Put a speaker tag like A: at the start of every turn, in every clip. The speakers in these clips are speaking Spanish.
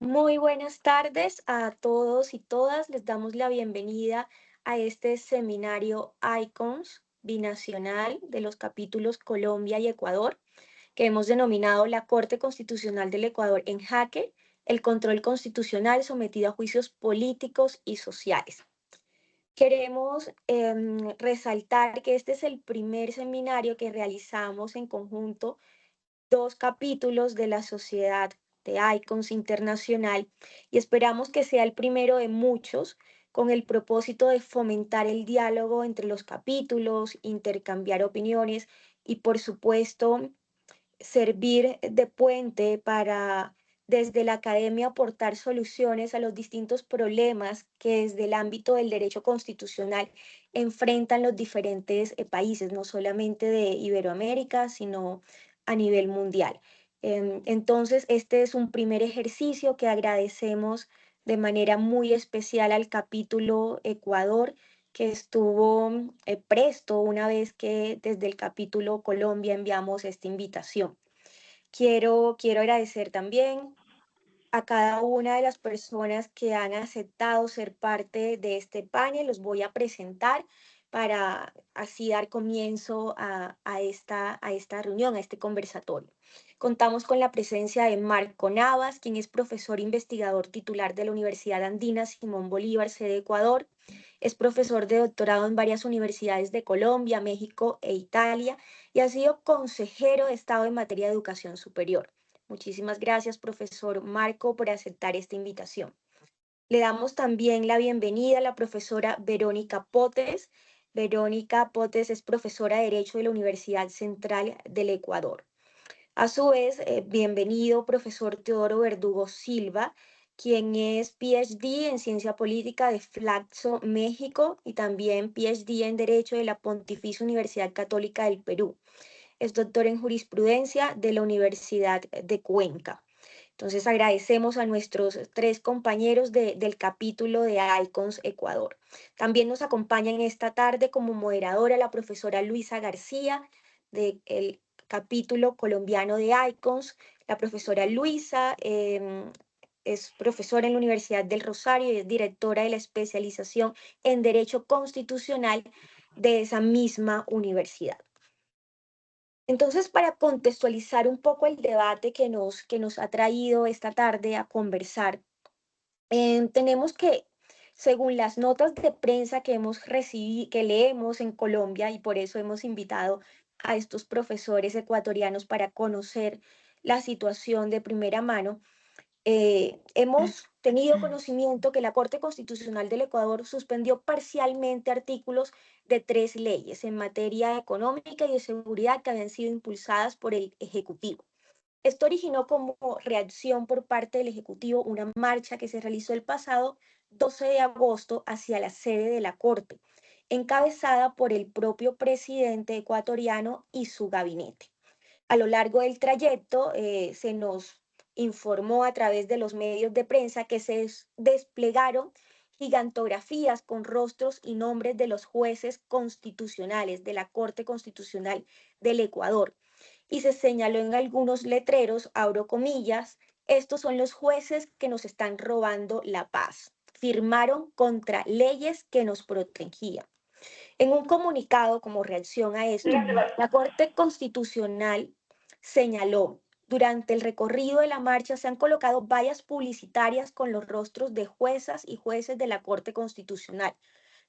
A: Muy buenas tardes a todos y todas. Les damos la bienvenida a este seminario ICONS binacional de los capítulos Colombia y Ecuador, que hemos denominado la Corte Constitucional del Ecuador en jaque, el control constitucional sometido a juicios políticos y sociales. Queremos resaltar que este es el primer seminario que realizamos en conjunto dos capítulos de la Sociedad de ICONS Internacional y esperamos que sea el primero de muchos con el propósito de fomentar el diálogo entre los capítulos, intercambiar opiniones y por supuesto servir de puente para desde la academia aportar soluciones a los distintos problemas que desde el ámbito del derecho constitucional enfrentan los diferentes países, no solamente de Iberoamérica, sino a nivel mundial. Entonces, este es un primer ejercicio que agradecemos de manera muy especial al capítulo Ecuador, que estuvo presto una vez que desde el capítulo Colombia enviamos esta invitación. Quiero agradecer también a cada una de las personas que han aceptado ser parte de este panel. Los voy a presentar para así dar comienzo a esta reunión, a este conversatorio. Contamos con la presencia de Marco Navas, quien es profesor investigador titular de la Universidad Andina Simón Bolívar, sede Ecuador. Es profesor de doctorado en varias universidades de Colombia, México e Italia y ha sido consejero de Estado en materia de educación superior. Muchísimas gracias, profesor Marco, por aceptar esta invitación. Le damos también la bienvenida a la profesora Verónica Potes. Verónica Potes es profesora de Derecho de la Universidad Central del Ecuador. A su vez, bienvenido, profesor Teodoro Verdugo Silva, quien es PhD en Ciencia Política de Flaxo, México, y también PhD en Derecho de la Pontificia Universidad Católica del Perú. Es doctor en jurisprudencia de la Universidad de Cuenca. Entonces agradecemos a nuestros tres compañeros del capítulo de ICONS Ecuador. También nos acompaña en esta tarde como moderadora la profesora Luisa García del capítulo colombiano de ICONS. La profesora Luisa es profesora en la Universidad del Rosario y es directora de la especialización en Derecho Constitucional de esa misma universidad. Entonces, para contextualizar un poco el debate que nos ha traído esta tarde a conversar, tenemos que, según las notas de prensa que hemos recibido, que leemos en Colombia, y por eso hemos invitado a estos profesores ecuatorianos para conocer la situación de primera mano, hemos tenido conocimiento que la Corte Constitucional del Ecuador suspendió parcialmente artículos de tres leyes en materia económica y de seguridad que habían sido impulsadas por el Ejecutivo. Esto originó como reacción por parte del Ejecutivo una marcha que se realizó el pasado 12 de agosto hacia la sede de la Corte, encabezada por el propio presidente ecuatoriano y su gabinete. A lo largo del trayecto se nos informó a través de los medios de prensa que se desplegaron gigantografías con rostros y nombres de los jueces constitucionales de la Corte Constitucional del Ecuador y se señaló en algunos letreros, abro comillas, estos son los jueces que nos están robando la paz. Firmaron contra leyes que nos protegían. En un comunicado como reacción a esto, la Corte Constitucional señaló, durante el recorrido de la marcha se han colocado vallas publicitarias con los rostros de juezas y jueces de la Corte Constitucional,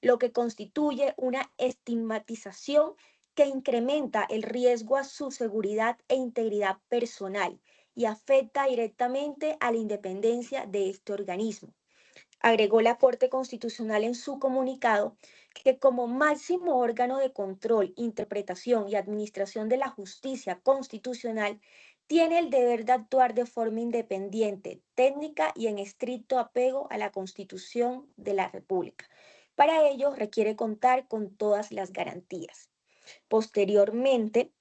A: lo que constituye una estigmatización que incrementa el riesgo a su seguridad e integridad personal y afecta directamente a la independencia de este organismo. Agregó la Corte Constitucional en su comunicado que como máximo órgano de control, interpretación y administración de la justicia constitucional, tiene el deber de actuar de forma independiente, técnica y en estricto apego a la Constitución de la República. Para ello requiere contar con todas las garantías. Posteriormente,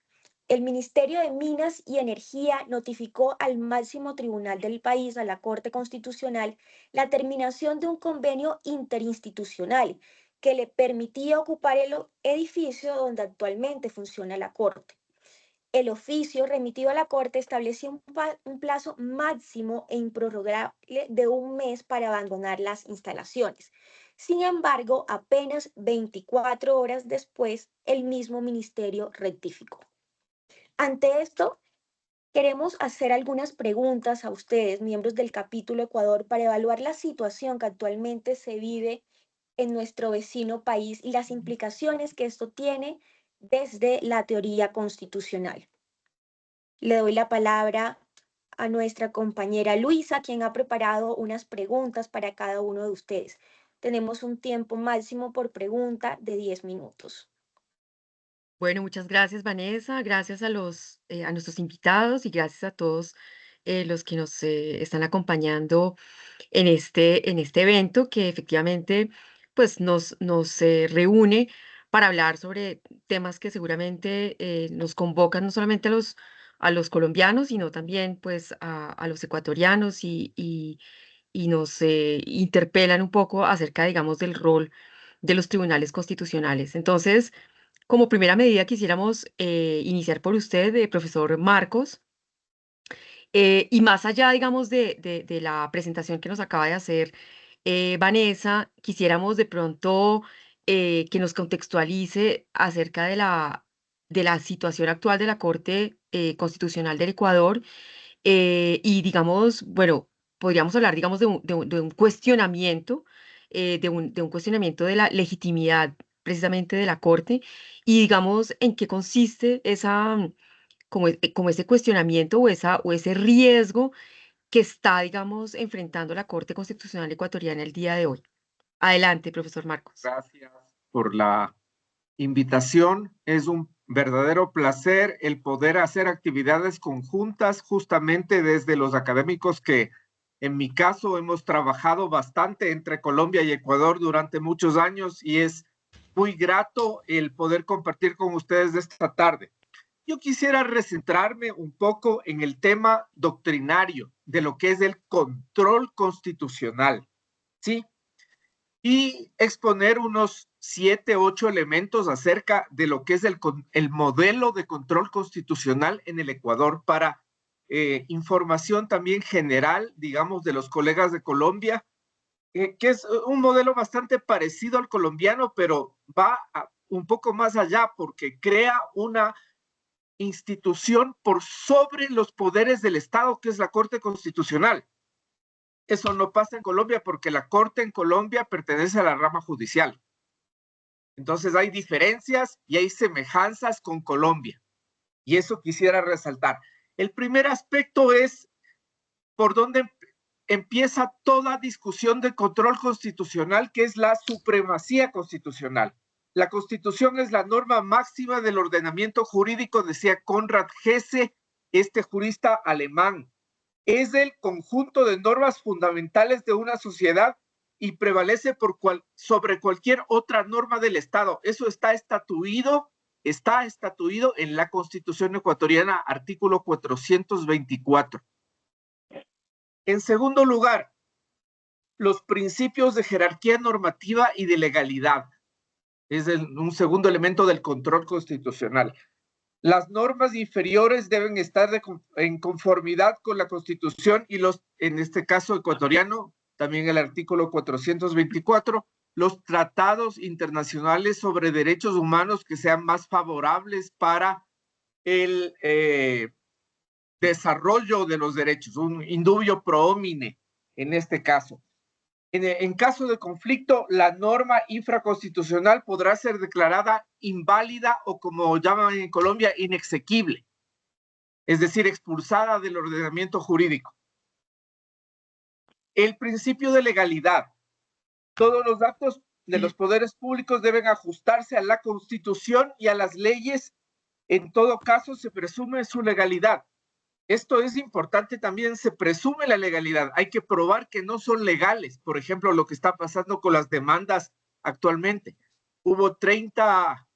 A: el Ministerio de Minas y Energía notificó al máximo tribunal del país, a la Corte Constitucional, la terminación de un convenio interinstitucional que le permitía ocupar el edificio donde actualmente funciona la Corte. el oficio remitido a la Corte establecía un plazo máximo e improrrogable de un mes para abandonar las instalaciones. Sin embargo, apenas 24 horas después, el mismo ministerio rectificó. Ante esto, queremos hacer algunas preguntas a ustedes, miembros del capítulo Ecuador, para evaluar la situación que actualmente se vive en nuestro vecino país y las implicaciones que esto tiene desde la teoría constitucional. Le doy la palabra a nuestra compañera Luisa, quien ha preparado unas preguntas para cada uno de ustedes. Tenemos un tiempo máximo por pregunta de 10 minutos.
B: Bueno, muchas gracias, Vanessa. Gracias a nuestros invitados y gracias a todos los que nos están acompañando en este evento que efectivamente pues, nos reúne para hablar sobre temas que seguramente nos convocan no solamente a los colombianos, sino también pues, a los ecuatorianos y nos interpelan un poco acerca, digamos, del rol de los tribunales constitucionales. Entonces, como primera medida, quisiéramos iniciar por usted, profesor Marcos, y más allá, digamos, de la presentación que nos acaba de hacer Vanessa, quisiéramos de pronto que nos contextualice acerca de la situación actual de la Corte Constitucional del Ecuador y digamos, bueno, podríamos hablar, digamos, de un cuestionamiento, de un cuestionamiento de la legitimidad precisamente de la Corte y digamos en qué consiste esa, como, como ese cuestionamiento o ese riesgo que está, digamos, enfrentando la Corte Constitucional Ecuatoriana el día de hoy. Adelante, profesor Marcos.
C: Gracias por la invitación. Es un verdadero placer el poder hacer actividades conjuntas justamente desde los académicos que en mi caso hemos trabajado bastante entre Colombia y Ecuador durante muchos años y es muy grato el poder compartir con ustedes esta tarde. Yo quisiera recentrarme un poco en el tema doctrinario de lo que es el control constitucional, ¿sí? Y exponer unos 7, 8 elementos acerca de lo que es el modelo de control constitucional en el Ecuador para información también general, digamos, de los colegas de Colombia, que es un modelo bastante parecido al colombiano, pero va un poco más allá porque crea una institución por sobre los poderes del Estado, que es la Corte Constitucional. Eso no pasa en Colombia porque la Corte en Colombia pertenece a la rama judicial. Entonces hay diferencias y hay semejanzas con Colombia. Y eso quisiera resaltar. El primer aspecto es por dónde empieza toda discusión de control constitucional, que es la supremacía constitucional. La Constitución es la norma máxima del ordenamiento jurídico, decía Konrad Hesse, este jurista alemán. Es el conjunto de normas fundamentales de una sociedad y prevalece sobre cualquier otra norma del Estado. Eso está estatuido en la Constitución ecuatoriana, artículo 424. En segundo lugar, los principios de jerarquía normativa y de legalidad. Es un segundo elemento del control constitucional. Las normas inferiores deben estar en conformidad con la Constitución y en este caso ecuatoriano, también el artículo 424, los tratados internacionales sobre derechos humanos que sean más favorables para el desarrollo de los derechos, un indubio pro homine en este caso. En caso de conflicto, la norma infraconstitucional podrá ser declarada inválida o, como llaman en Colombia, inexequible, es decir, expulsada del ordenamiento jurídico. El principio de legalidad. Todos los actos de los poderes públicos deben ajustarse a la Constitución y a las leyes. En todo caso, se presume su legalidad. Esto es importante también, se presume la legalidad. Hay que probar que no son legales. Por ejemplo, lo que está pasando con las demandas actualmente. Hubo 30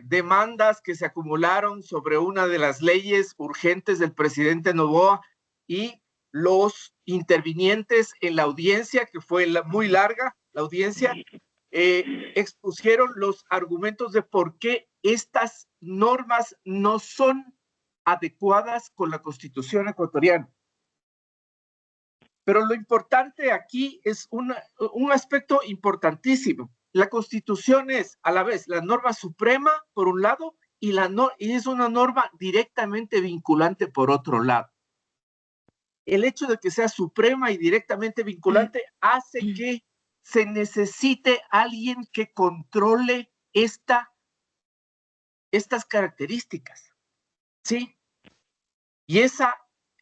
C: demandas que se acumularon sobre una de las leyes urgentes del presidente Noboa y los intervinientes en la audiencia, que fue muy larga, la audiencia, expusieron los argumentos de por qué estas normas no son adecuadas con la Constitución ecuatoriana. Pero lo importante aquí es un aspecto importantísimo. La Constitución es a la vez la norma suprema, por un lado, y es una norma directamente vinculante, por otro lado. El hecho de que sea suprema y directamente vinculante hace que se necesite alguien que controle estas características, ¿sí? Y esa,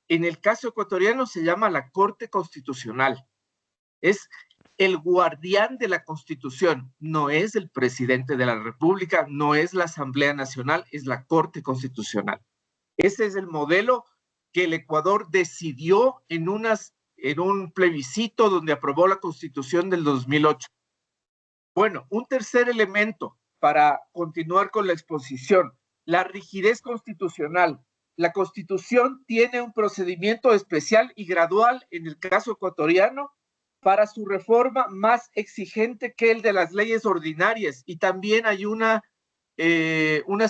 C: en el caso ecuatoriano, se llama la Corte Constitucional. Es el guardián de la Constitución, no es el presidente de la República, no es la Asamblea Nacional, es la Corte Constitucional. Ese es el modelo que el Ecuador decidió en un plebiscito donde aprobó la Constitución del 2008. Bueno, un tercer elemento para continuar con la exposición, la rigidez constitucional. La Constitución tiene un procedimiento especial y gradual en el caso ecuatoriano para su reforma más exigente que el de las leyes ordinarias, y también hay unas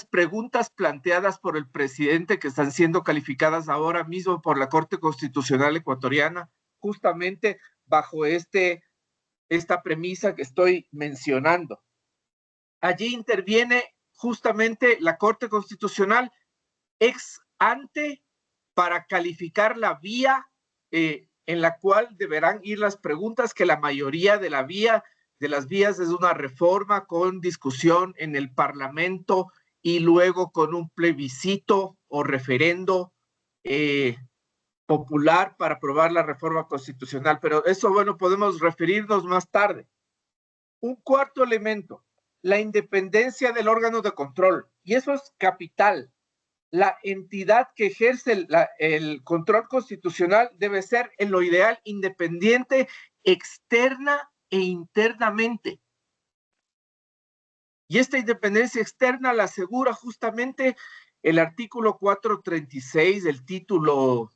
C: preguntas planteadas por el presidente que están siendo calificadas ahora mismo por la Corte Constitucional ecuatoriana, justamente bajo esta premisa que estoy mencionando. Allí interviene justamente la Corte Constitucional ex ante para calificar la vía en la cual deberán ir las preguntas, que la mayoría de las vías es una reforma con discusión en el Parlamento y luego con un plebiscito o referendo popular para aprobar la reforma constitucional. Pero eso, bueno, podemos referirnos más tarde. Un cuarto elemento, la independencia del órgano de control. Y eso es capital. La entidad que ejerce el control constitucional debe ser, en lo ideal, independiente, externa e internamente. Y esta independencia externa la asegura justamente el artículo 436 del título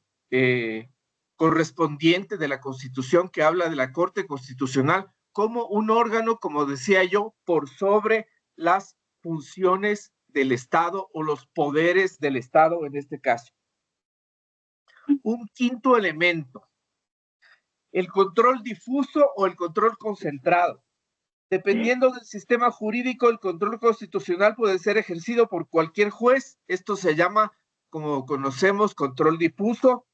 C: correspondiente de la Constitución, que habla de la Corte Constitucional como un órgano, como decía yo, por sobre las funciones del Estado o los poderes del Estado en este caso. Un quinto elemento, el control difuso o el control concentrado. Dependiendo del sistema jurídico, el control constitucional puede ser ejercido por cualquier juez. Esto se llama, como conocemos, control difuso,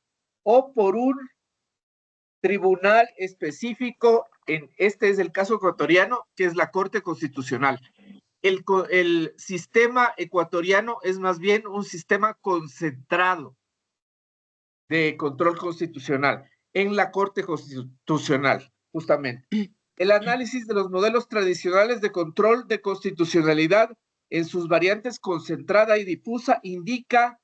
C: o por un tribunal específico. Este es el caso ecuatoriano, que es la Corte Constitucional. El sistema ecuatoriano es más bien un sistema concentrado de control constitucional en la Corte Constitucional, justamente. El análisis de los modelos tradicionales de control de constitucionalidad en sus variantes concentrada y difusa indica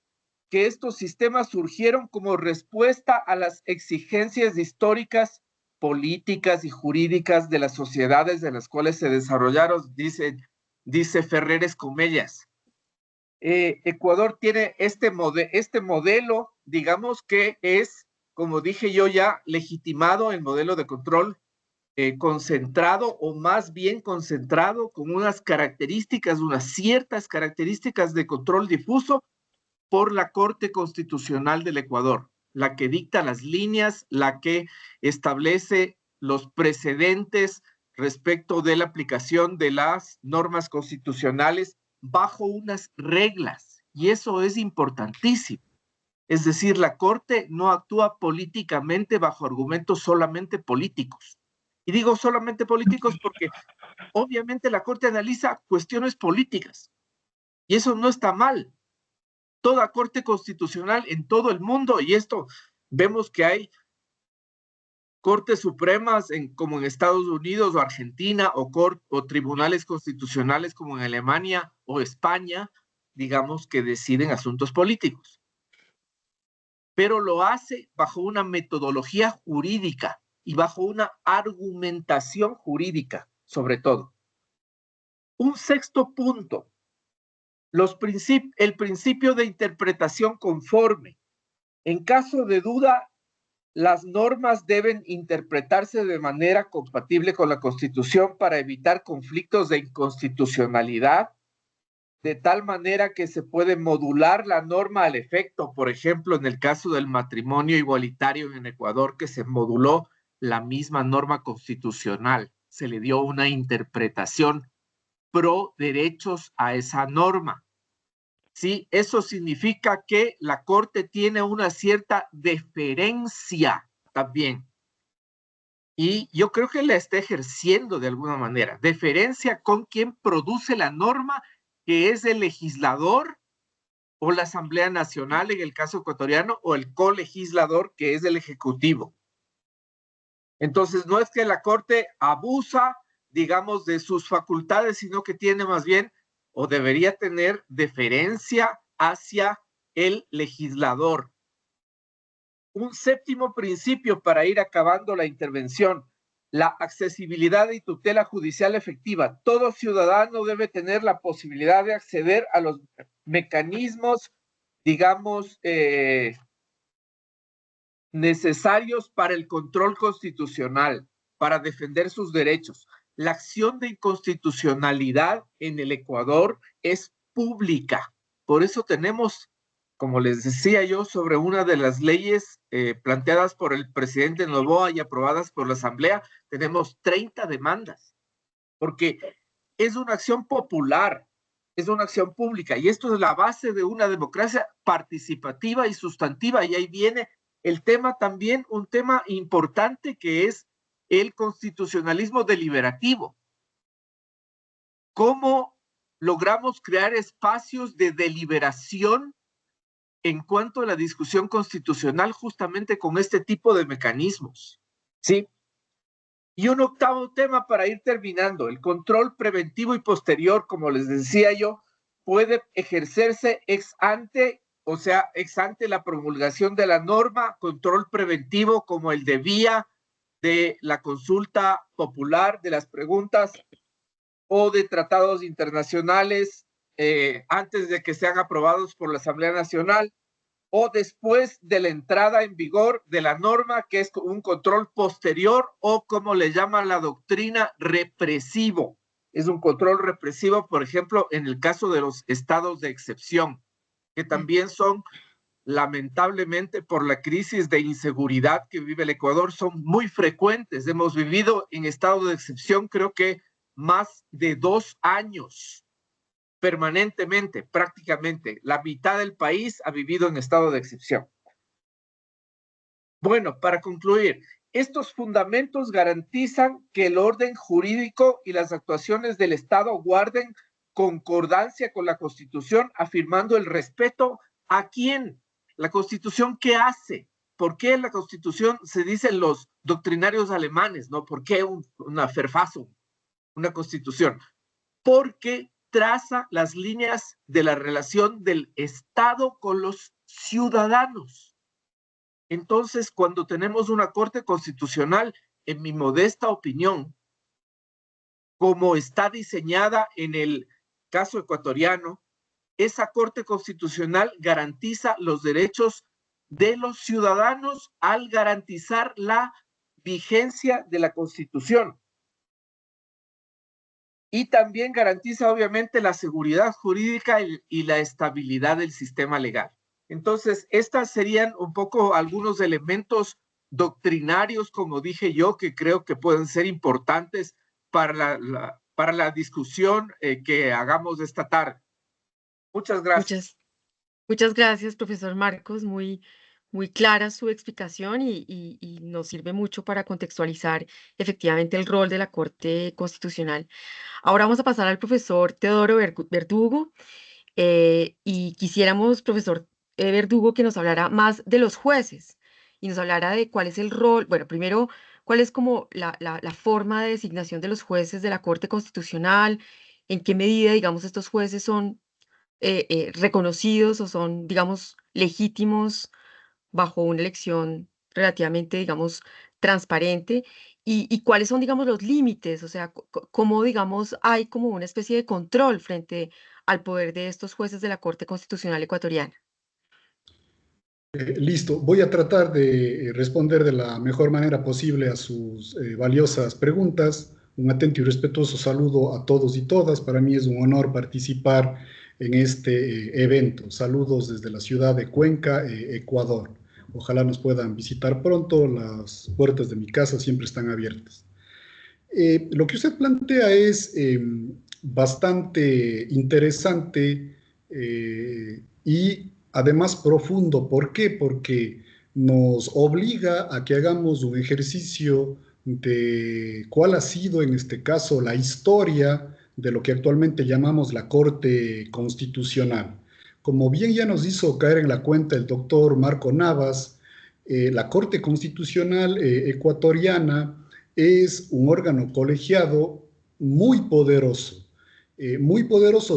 C: que estos sistemas surgieron como respuesta a las exigencias históricas, políticas y jurídicas de las sociedades de las cuales se desarrollaron, dice Ferrer Escomellas. Ecuador tiene este modelo, digamos que es, como dije yo ya, legitimado el modelo de control concentrado, o más bien concentrado, con unas ciertas características de control difuso por la Corte Constitucional del Ecuador, la que dicta las líneas, la que establece los precedentes respecto de la aplicación de las normas constitucionales bajo unas reglas, y eso es importantísimo. Es decir, la Corte no actúa políticamente bajo argumentos solamente políticos. Y digo solamente políticos porque obviamente la Corte analiza cuestiones políticas, y eso no está mal. Toda Corte Constitucional en todo el mundo, y esto vemos que hay Cortes Supremas como en Estados Unidos o Argentina, o tribunales constitucionales como en Alemania o España, digamos, que deciden asuntos políticos. Pero lo hace bajo una metodología jurídica y bajo una argumentación jurídica, sobre todo. Un sexto punto, el principio de interpretación conforme. En caso de duda, las normas deben interpretarse de manera compatible con la Constitución para evitar conflictos de inconstitucionalidad, de tal manera que se puede modular la norma al efecto. Por ejemplo, en el caso del matrimonio igualitario en Ecuador, que se moduló la misma norma constitucional, se le dio una interpretación pro derechos a esa norma. Sí, eso significa que la Corte tiene una cierta deferencia también. Y yo creo que la está ejerciendo de alguna manera. Deferencia con quien produce la norma, que es el legislador o la Asamblea Nacional en el caso ecuatoriano, o el colegislador, que es el Ejecutivo. Entonces, no es que la Corte abusa, digamos, de sus facultades, sino que tiene más bien, o debería tener, deferencia hacia el legislador. Un séptimo principio para ir acabando la intervención: la accesibilidad y tutela judicial efectiva. Todo ciudadano debe tener la posibilidad de acceder a los mecanismos, digamos, necesarios para el control constitucional, para defender sus derechos. La acción de inconstitucionalidad en el Ecuador es pública. Por eso tenemos, como les decía yo, sobre una de las leyes planteadas por el presidente Noboa y aprobadas por la Asamblea, tenemos 30 demandas, porque es una acción popular, es una acción pública, y esto es la base de una democracia participativa y sustantiva. Y ahí viene el tema también, un tema importante, que es el constitucionalismo deliberativo. ¿Cómo logramos crear espacios de deliberación en cuanto a la discusión constitucional justamente con este tipo de mecanismos? ¿Sí? Y un octavo tema para ir terminando: el control preventivo y posterior, como les decía yo, puede ejercerse ex ante, o sea, ex ante la promulgación de la norma, control preventivo como el de vía de la consulta popular, de las preguntas o de tratados internacionales antes de que sean aprobados por la Asamblea Nacional, o después de la entrada en vigor de la norma, que es un control posterior, o como le llama la doctrina, represivo. Es un control represivo, por ejemplo, en el caso de los estados de excepción, que también son, lamentablemente, por la crisis de inseguridad que vive el Ecuador, son muy frecuentes. Hemos vivido en estado de excepción, creo que más de 2 años. Permanentemente, prácticamente, la mitad del país ha vivido en estado de excepción. Bueno, para concluir, estos fundamentos garantizan que el orden jurídico y las actuaciones del Estado guarden concordancia con la Constitución, afirmando el respeto a quién. La Constitución, ¿qué hace? ¿Por qué la Constitución, se dicen los doctrinarios alemanes, ¿no? ¿Por qué una Verfassung, una Constitución? Porque traza las líneas de la relación del Estado con los ciudadanos. Entonces, cuando tenemos una Corte Constitucional, en mi modesta opinión, como está diseñada en el caso ecuatoriano, esa Corte Constitucional garantiza los derechos de los ciudadanos al garantizar la vigencia de la Constitución. Y también garantiza, obviamente, la seguridad jurídica y la estabilidad del sistema legal. Entonces, estas serían un poco algunos elementos doctrinarios, como dije yo, que creo que pueden ser importantes para la discusión que hagamos esta tarde. Muchas gracias.
B: Muchas gracias, profesor Marcos. Muy clara su explicación y nos sirve mucho para contextualizar efectivamente el rol de la Corte Constitucional. Ahora vamos a pasar al profesor Teodoro Verdugo y quisiéramos, profesor Verdugo, que nos hablara más de los jueces y nos hablara de cuál es el rol, bueno, primero, cuál es como la forma de designación de los jueces de la Corte Constitucional, en qué medida, digamos, estos jueces son reconocidos o son, digamos, legítimos bajo una elección relativamente, digamos, transparente y cuáles son, digamos, los límites, o sea, cómo, digamos, hay como una especie de control frente al poder de estos jueces de la Corte Constitucional ecuatoriana.
D: Listo, voy a tratar de responder de la mejor manera posible a sus valiosas preguntas. Un atento y respetuoso saludo a todos y todas. Para mí es un honor participar en este evento. Saludos desde la ciudad de Cuenca, Ecuador. Ojalá nos puedan visitar pronto, las puertas de mi casa siempre están abiertas. Lo que usted plantea es bastante interesante y además profundo. ¿Por qué? Porque nos obliga a que hagamos un ejercicio de cuál ha sido en este caso la historia de lo que actualmente llamamos la Corte Constitucional. Como bien ya nos hizo caer en la cuenta el doctor Marco Navas, la Corte Constitucional ecuatoriana es un órgano colegiado muy poderoso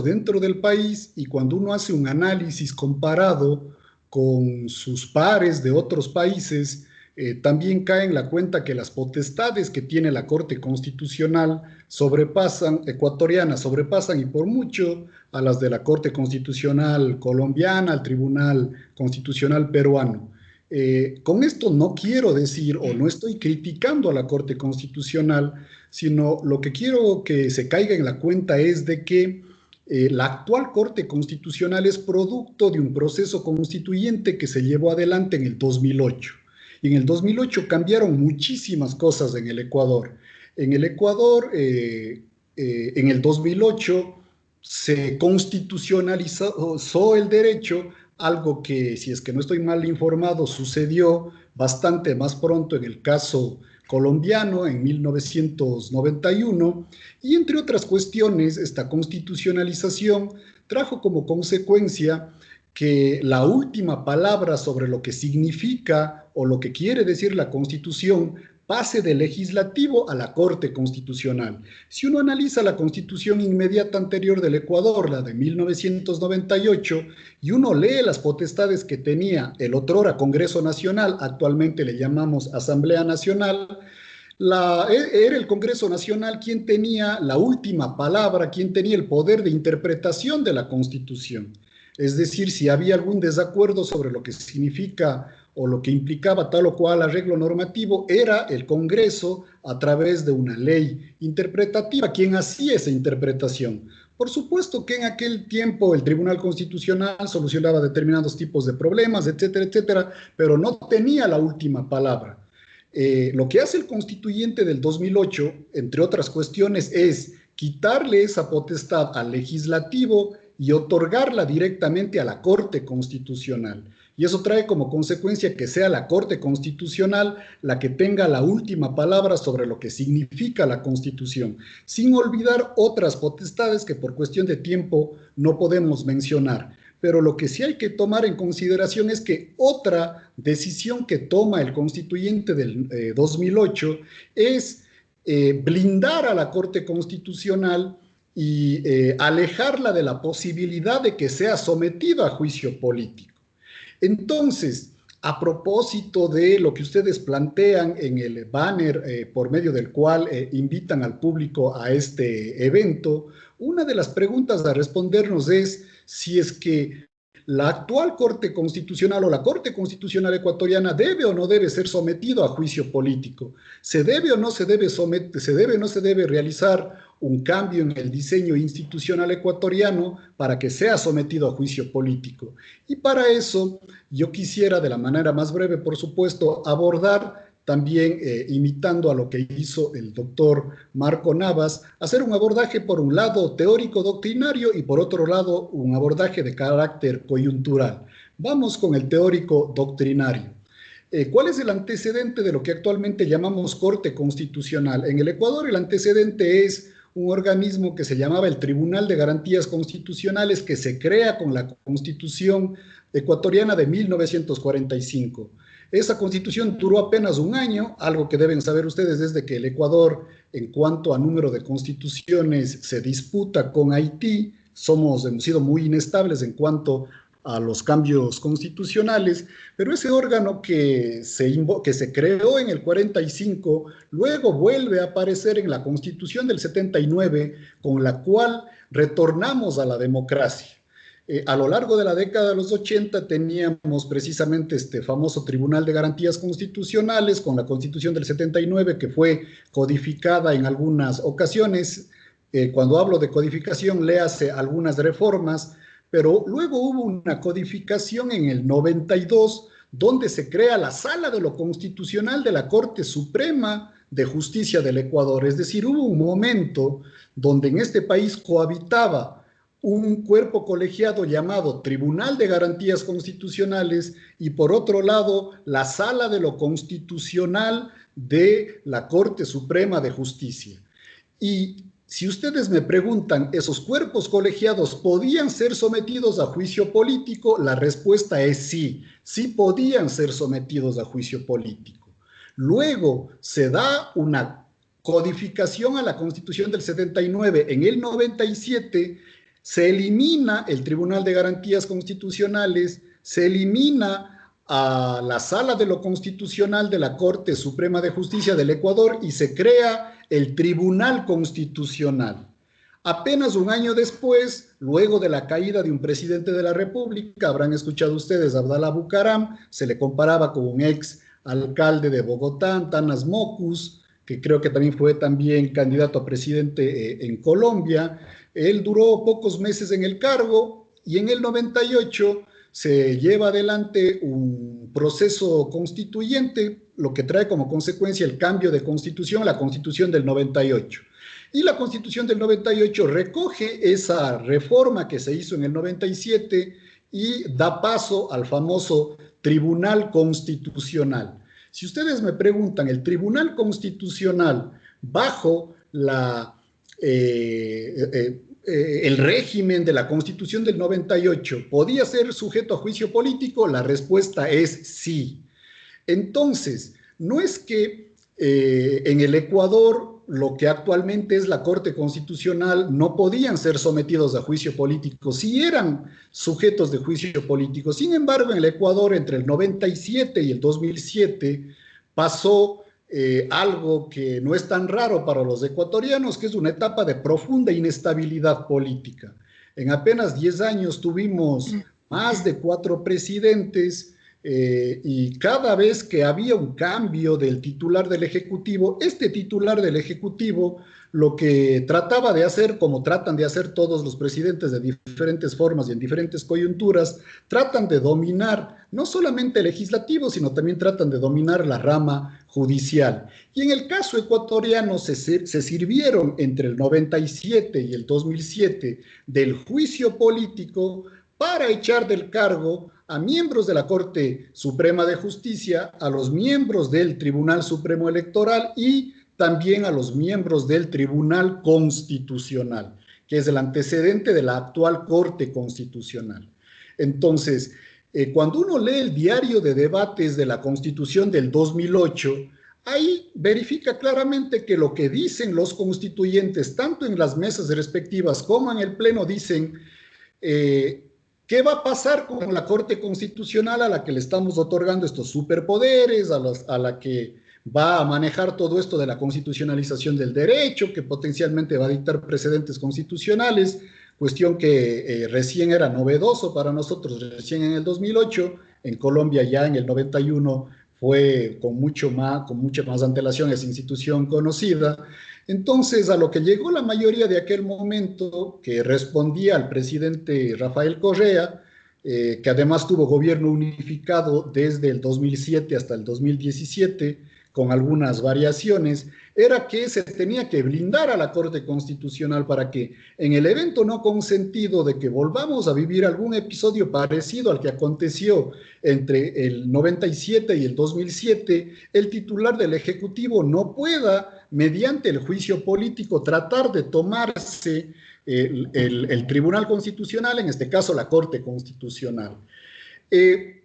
D: dentro del país, y cuando uno hace un análisis comparado con sus pares de otros países, también cae en la cuenta que las potestades que tiene la Corte Constitucional ecuatoriana sobrepasan y por mucho a las de la Corte Constitucional colombiana, al Tribunal Constitucional peruano. Con esto no quiero decir o no estoy criticando a la Corte Constitucional, sino lo que quiero que se caiga en la cuenta es de que la actual Corte Constitucional es producto de un proceso constituyente que se llevó adelante en el 2008. Y en el 2008 cambiaron muchísimas cosas en el Ecuador. En el Ecuador, en el 2008, se constitucionalizó el derecho, algo que, si es que no estoy mal informado, sucedió bastante más pronto en el caso colombiano en 1991, y entre otras cuestiones, esta constitucionalización trajo como consecuencia que la última palabra sobre lo que significa o lo que quiere decir la Constitución pase del legislativo a la Corte Constitucional. Si uno analiza la Constitución inmediata anterior del Ecuador, la de 1998, y uno lee las potestades que tenía el otrora Congreso Nacional, actualmente le llamamos Asamblea Nacional, era el Congreso Nacional quien tenía la última palabra, quien tenía el poder de interpretación de la Constitución. Es decir, si había algún desacuerdo sobre lo que significa o lo que implicaba tal o cual arreglo normativo, era el Congreso, a través de una ley interpretativa, quien hacía esa interpretación. Por supuesto que en aquel tiempo el Tribunal Constitucional solucionaba determinados tipos de problemas, etcétera, etcétera, pero no tenía la última palabra. Lo que hace el constituyente del 2008, entre otras cuestiones, es quitarle esa potestad al legislativo y otorgarla directamente a la Corte Constitucional. Y eso trae como consecuencia que sea la Corte Constitucional la que tenga la última palabra sobre lo que significa la Constitución, sin olvidar otras potestades que por cuestión de tiempo no podemos mencionar. Pero lo que sí hay que tomar en consideración es que otra decisión que toma el constituyente del 2008 es blindar a la Corte Constitucional y alejarla de la posibilidad de que sea sometida a juicio político. Entonces, a propósito de lo que ustedes plantean en el banner por medio del cual invitan al público a este evento, una de las preguntas a respondernos es si es que la actual Corte Constitucional o la Corte Constitucional ecuatoriana debe o no debe ser sometido a juicio político. ¿Se debe o no se debe realizar un cambio en el diseño institucional ecuatoriano para que sea sometido a juicio político? Y para eso yo quisiera, de la manera más breve, por supuesto, abordar también, imitando a lo que hizo el doctor Marco Navas, hacer un abordaje por un lado teórico-doctrinario y por otro lado un abordaje de carácter coyuntural. Vamos con el teórico-doctrinario. ¿Cuál es el antecedente de lo que actualmente llamamos Corte Constitucional? En el Ecuador el antecedente es un organismo que se llamaba el Tribunal de Garantías Constitucionales, que se crea con la Constitución ecuatoriana de 1945. Esa constitución duró apenas un año, algo que deben saber ustedes desde que el Ecuador, en cuanto a número de constituciones, se disputa con Haití. Hemos sido muy inestables en cuanto a los cambios constitucionales, pero ese órgano que se creó en el 45, luego vuelve a aparecer en la Constitución del 79, con la cual retornamos a la democracia. A lo largo de la década de los 80 teníamos precisamente este famoso Tribunal de Garantías Constitucionales con la Constitución del 79, que fue codificada en algunas ocasiones. Cuando hablo de codificación, léase algunas reformas, pero luego hubo una codificación en el 92 donde se crea la Sala de lo Constitucional de la Corte Suprema de Justicia del Ecuador. Es decir, hubo un momento donde en este país cohabitaba un cuerpo colegiado llamado Tribunal de Garantías Constitucionales y por otro lado la Sala de lo Constitucional de la Corte Suprema de Justicia. Y si ustedes me preguntan, ¿esos cuerpos colegiados podían ser sometidos a juicio político? La respuesta es sí, sí podían ser sometidos a juicio político. Luego se da una codificación a la Constitución del 79. En el 97 se elimina el Tribunal de Garantías Constitucionales, se elimina a la Sala de lo Constitucional de la Corte Suprema de Justicia del Ecuador y se crea el Tribunal Constitucional. Apenas un año después, luego de la caída de un presidente de la República, habrán escuchado ustedes a Abdalá Bucaram, se le comparaba con un ex alcalde de Bogotá, Antanas Mockus, que creo que también fue candidato a presidente en Colombia. Él duró pocos meses en el cargo y en el 98 se lleva adelante un proceso constituyente, lo que trae como consecuencia el cambio de constitución, la Constitución del 98. Y la Constitución del 98 recoge esa reforma que se hizo en el 97 y da paso al famoso Tribunal Constitucional. Si ustedes me preguntan, el Tribunal Constitucional bajo el régimen de la Constitución del 98, ¿podía ser sujeto a juicio político? La respuesta es sí. Entonces, no es que en el Ecuador lo que actualmente es la Corte Constitucional no podían ser sometidos a juicio político, sí eran sujetos de juicio político. Sin embargo, en el Ecuador entre el 97 y el 2007 pasó algo que no es tan raro para los ecuatorianos, que es una etapa de profunda inestabilidad política. En apenas 10 años tuvimos más de 4 presidentes y cada vez que había un cambio del titular del Ejecutivo, este titular del Ejecutivo lo que trataba de hacer, como tratan de hacer todos los presidentes de diferentes formas y en diferentes coyunturas, tratan de dominar no solamente el legislativo, sino también tratan de dominar la rama judicial. Y en el caso ecuatoriano se sirvieron entre el 97 y el 2007 del juicio político para echar del cargo a miembros de la Corte Suprema de Justicia, a los miembros del Tribunal Supremo Electoral y también a los miembros del Tribunal Constitucional, que es el antecedente de la actual Corte Constitucional. Entonces, cuando uno lee el diario de debates de la Constitución del 2008, ahí verifica claramente que lo que dicen los constituyentes, tanto en las mesas respectivas como en el Pleno, dicen ¿qué va a pasar con la Corte Constitucional a la que le estamos otorgando estos superpoderes, a la que va a manejar todo esto de la constitucionalización del derecho, que potencialmente va a dictar precedentes constitucionales, cuestión que recién era novedoso para nosotros, recién en el 2008, en Colombia ya en el 91 fue con mucha más antelación esa institución conocida. Entonces, a lo que llegó la mayoría de aquel momento, que respondía al presidente Rafael Correa, que además tuvo gobierno unificado desde el 2007 hasta el 2017, con algunas variaciones, era que se tenía que blindar a la Corte Constitucional para que en el evento no consentido de que volvamos a vivir algún episodio parecido al que aconteció entre el 97 y el 2007, el titular del Ejecutivo no pueda, mediante el juicio político, tratar de tomarse el Tribunal Constitucional, en este caso la Corte Constitucional.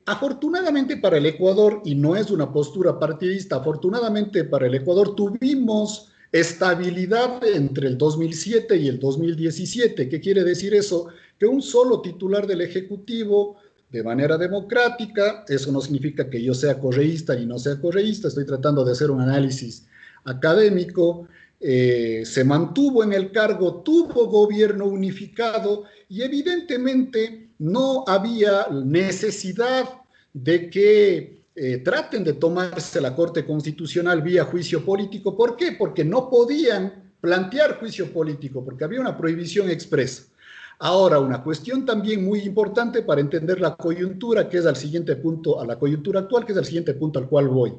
D: Afortunadamente para el Ecuador, y no es una postura partidista, afortunadamente para el Ecuador tuvimos estabilidad entre el 2007 y el 2017. ¿Qué quiere decir eso? Que un solo titular del Ejecutivo, de manera democrática, eso no significa que yo sea correísta ni no sea correísta, estoy tratando de hacer un análisis académico, se mantuvo en el cargo, tuvo gobierno unificado y evidentemente no había necesidad de que traten de tomarse la Corte Constitucional vía juicio político. ¿Por qué? Porque no podían plantear juicio político, porque había una prohibición expresa. Ahora, una cuestión también muy importante para entender la coyuntura, que es al siguiente punto, a la coyuntura actual, que es el siguiente punto al cual voy.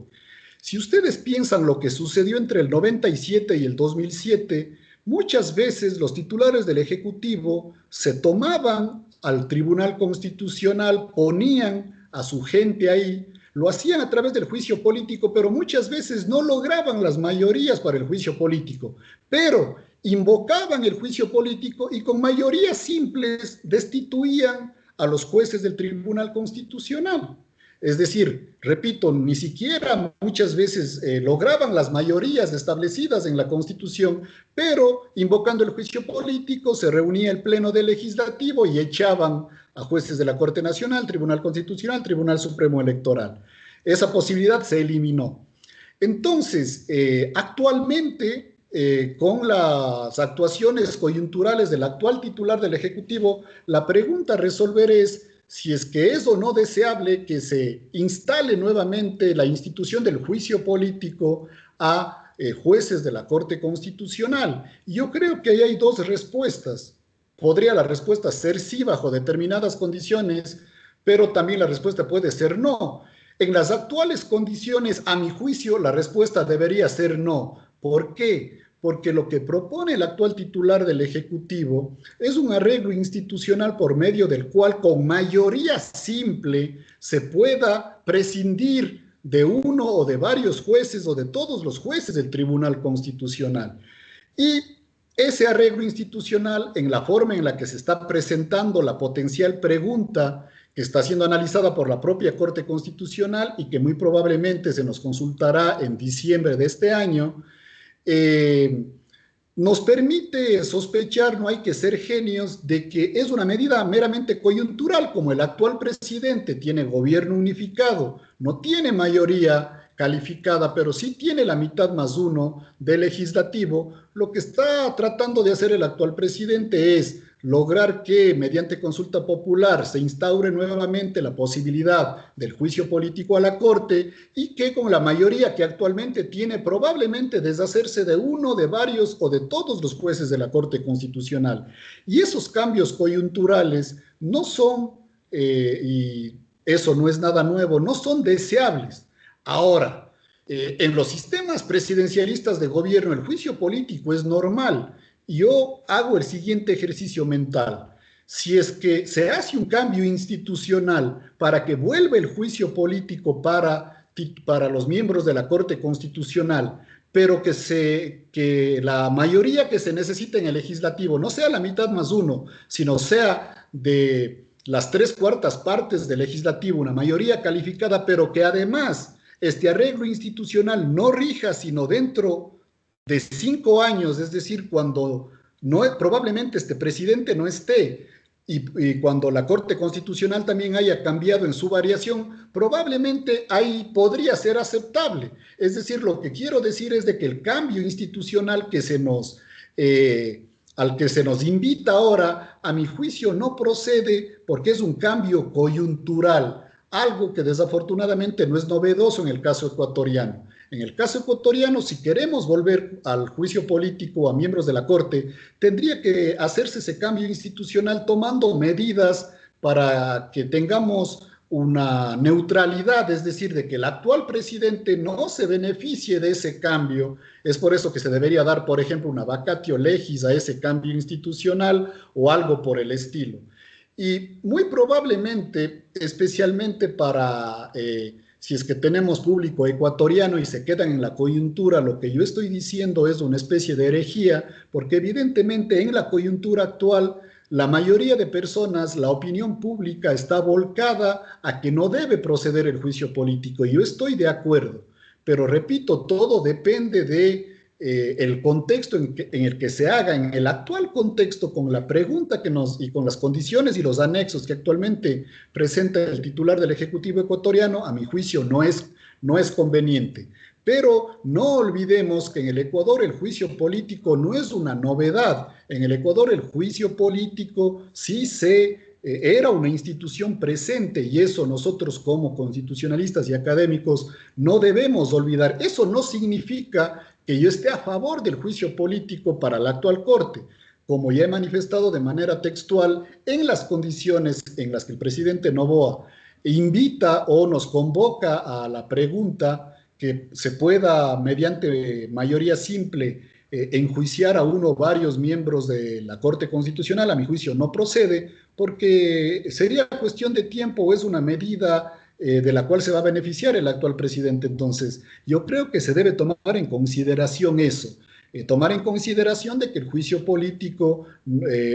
D: Si ustedes piensan lo que sucedió entre el 97 y el 2007, muchas veces los titulares del Ejecutivo se tomaban al Tribunal Constitucional, ponían a su gente ahí, lo hacían a través del juicio político, pero muchas veces no lograban las mayorías para el juicio político, pero invocaban el juicio político y con mayorías simples destituían a los jueces del Tribunal Constitucional. Es decir, repito, ni siquiera muchas veces lograban las mayorías establecidas en la Constitución, pero invocando el juicio político se reunía el Pleno del Legislativo y echaban a jueces de la Corte Nacional, Tribunal Constitucional, Tribunal Supremo Electoral. Esa posibilidad se eliminó. Entonces, actualmente, con las actuaciones coyunturales del actual titular del Ejecutivo, la pregunta a resolver es si es que es o no deseable que se instale nuevamente la institución del juicio político a jueces de la Corte Constitucional. Y yo creo que ahí hay dos respuestas. Podría la respuesta ser sí bajo determinadas condiciones, pero también la respuesta puede ser no. En las actuales condiciones, a mi juicio, la respuesta debería ser no. ¿Por qué? Porque lo que propone el actual titular del Ejecutivo es un arreglo institucional por medio del cual con mayoría simple se pueda prescindir de uno o de varios jueces o de todos los jueces del Tribunal Constitucional. Y ese arreglo institucional, en la forma en la que se está presentando la potencial pregunta que está siendo analizada por la propia Corte Constitucional y que muy probablemente se nos consultará en diciembre de este año, nos permite sospechar, no hay que ser genios, de que es una medida meramente coyuntural, como el actual presidente tiene gobierno unificado, no tiene mayoría calificada, pero sí tiene la mitad más uno del legislativo. Lo que está tratando de hacer el actual presidente es lograr que mediante consulta popular se instaure nuevamente la posibilidad del juicio político a la Corte y que con la mayoría que actualmente tiene probablemente deshacerse de uno, de varios o de todos los jueces de la Corte Constitucional. Y esos cambios coyunturales no son, y eso no es nada nuevo, no son deseables. Ahora, en los sistemas presidencialistas de gobierno el juicio político es normal. Yo hago el siguiente ejercicio mental. Si es que se hace un cambio institucional para que vuelva el juicio político para los miembros de la Corte Constitucional, pero que la mayoría que se necesita en el legislativo no sea la mitad más uno, sino sea de las 3/4 partes del legislativo, una mayoría calificada, pero que además este arreglo institucional no rija sino dentro de 5 años, es decir, cuando probablemente este presidente no esté y cuando la Corte Constitucional también haya cambiado en su variación, probablemente ahí podría ser aceptable. Es decir, lo que quiero decir es de que el cambio institucional que al que se nos invita ahora, a mi juicio no procede porque es un cambio coyuntural, algo que desafortunadamente no es novedoso en el caso ecuatoriano. En el caso ecuatoriano, si queremos volver al juicio político a miembros de la Corte, tendría que hacerse ese cambio institucional tomando medidas para que tengamos una neutralidad, es decir, de que el actual presidente no se beneficie de ese cambio. Es por eso que se debería dar, por ejemplo, una vacatio legis a ese cambio institucional o algo por el estilo. Y muy probablemente, especialmente para si es que tenemos público ecuatoriano y se quedan en la coyuntura, lo que yo estoy diciendo es una especie de herejía, porque evidentemente en la coyuntura actual la mayoría de personas, la opinión pública está volcada a que no debe proceder el juicio político. Yo estoy de acuerdo, pero repito, todo depende de el contexto en el que se haga. En el actual contexto, con la pregunta y con las condiciones y los anexos que actualmente presenta el titular del Ejecutivo ecuatoriano, a mi juicio no es conveniente. Pero no olvidemos que en el Ecuador el juicio político no es una novedad. En el Ecuador el juicio político sí era una institución presente y eso nosotros como constitucionalistas y académicos no debemos olvidar. Eso no significa que yo esté a favor del juicio político para la actual Corte. como ya he manifestado de manera textual, en las condiciones en las que el presidente Noboa invita o nos convoca a la pregunta que se pueda, mediante mayoría simple, enjuiciar a uno o varios miembros de la Corte Constitucional, a mi juicio no procede, porque sería cuestión de tiempo o es una medida de la cual se va a beneficiar el actual presidente. Entonces, yo creo que se debe tomar en consideración eso. Tomar en consideración de que el juicio político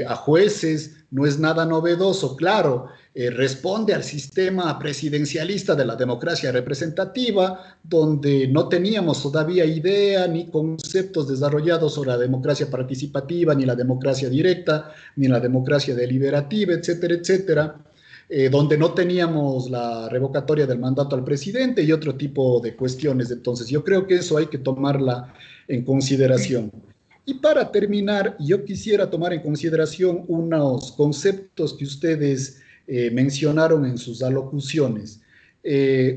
D: a jueces no es nada novedoso, claro, responde al sistema presidencialista de la democracia representativa, donde no teníamos todavía idea ni conceptos desarrollados sobre la democracia participativa, ni la democracia directa, ni la democracia deliberativa, etcétera, etcétera. Donde no teníamos la revocatoria del mandato al presidente y otro tipo de cuestiones. Entonces, yo creo que eso hay que tomarla en consideración. Y para terminar, yo quisiera tomar en consideración unos conceptos que ustedes mencionaron en sus alocuciones.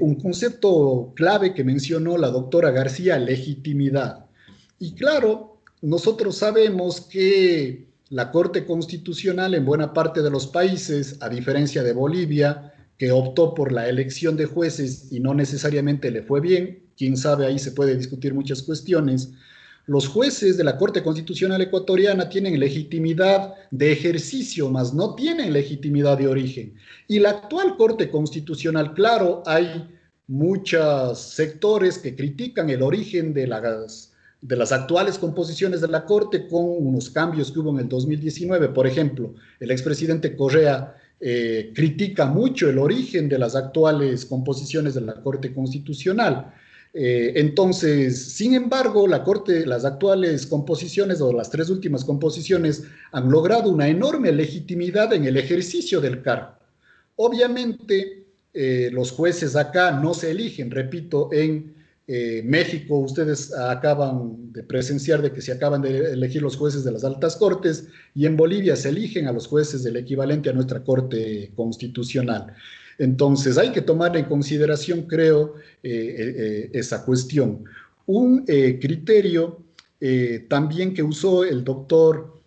D: Un concepto clave que mencionó la doctora García, legitimidad. Y claro, nosotros sabemos que la Corte Constitucional en buena parte de los países, a diferencia de Bolivia, que optó por la elección de jueces y no necesariamente le fue bien, quién sabe, ahí se puede discutir muchas cuestiones. Los jueces de la Corte Constitucional ecuatoriana tienen legitimidad de ejercicio, mas no tienen legitimidad de origen. Y la actual Corte Constitucional, claro, hay muchos sectores que critican el origen de las actuales composiciones de la Corte con unos cambios que hubo en el 2019. Por ejemplo, el expresidente Correa critica mucho el origen de las actuales composiciones de la Corte Constitucional. Entonces, sin embargo, las actuales composiciones o las tres últimas composiciones han logrado una enorme legitimidad en el ejercicio del cargo. Obviamente, los jueces acá no se eligen, repito, en México ustedes acaban de presenciar de que se acaban de elegir los jueces de las altas cortes y en Bolivia se eligen a los jueces del equivalente a nuestra Corte Constitucional. Entonces hay que tomar en consideración, creo, esa cuestión. Un criterio también que usó el doctor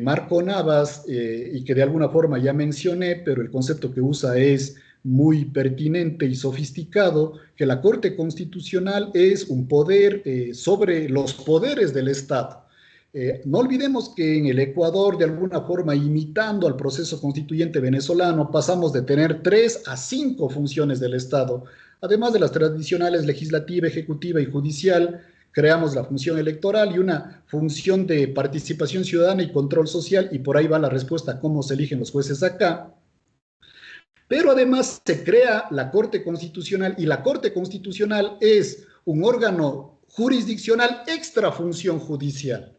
D: Marco Navas y que de alguna forma ya mencioné, pero el concepto que usa es muy pertinente y sofisticado, que la Corte Constitucional es un poder sobre los poderes del Estado. No olvidemos que en el Ecuador, de alguna forma, imitando al proceso constituyente venezolano, pasamos de tener 3 a 5 funciones del Estado. Además de las tradicionales legislativa, ejecutiva y judicial, creamos la función electoral y una función de participación ciudadana y control social, y por ahí va la respuesta a cómo se eligen los jueces acá. Pero además se crea la Corte Constitucional y la Corte Constitucional es un órgano jurisdiccional extra función judicial.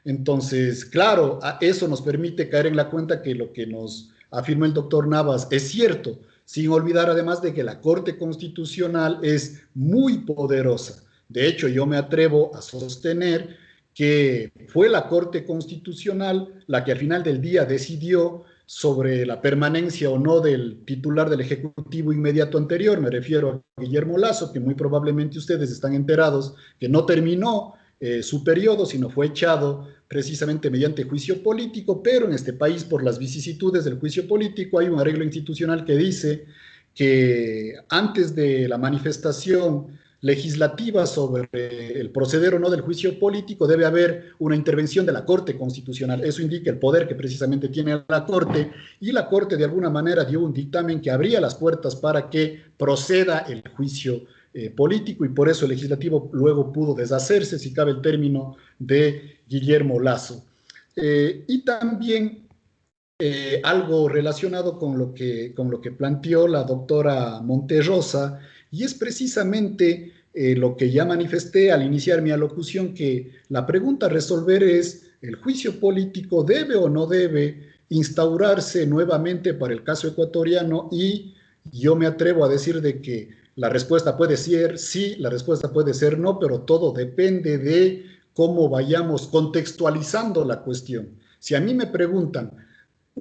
D: Entonces, claro, eso nos permite caer en la cuenta que lo que nos afirmó el doctor Navas es cierto, sin olvidar además de que la Corte Constitucional es muy poderosa. De hecho, yo me atrevo a sostener que fue la Corte Constitucional la que al final del día decidió sobre la permanencia o no del titular del Ejecutivo inmediato anterior, me refiero a Guillermo Lasso, que muy probablemente ustedes están enterados que no terminó su periodo, sino fue echado precisamente mediante juicio político, pero en este país, por las vicisitudes del juicio político, hay un arreglo institucional que dice que antes de la manifestación legislativa sobre el proceder o no del juicio político, debe haber una intervención de la Corte Constitucional. Eso indica el poder que precisamente tiene la Corte, y la Corte de alguna manera dio un dictamen que abría las puertas para que proceda el juicio político, y por eso el legislativo luego pudo deshacerse, si cabe el término, de Guillermo Lasso. Y también algo relacionado con lo que planteó la doctora Monterrosa, y es precisamente lo que ya manifesté al iniciar mi alocución, que la pregunta a resolver es: ¿el juicio político debe o no debe instaurarse nuevamente para el caso ecuatoriano? Y yo me atrevo a decir de que la respuesta puede ser sí, la respuesta puede ser no, pero todo depende de cómo vayamos contextualizando la cuestión. Si a mí me preguntan,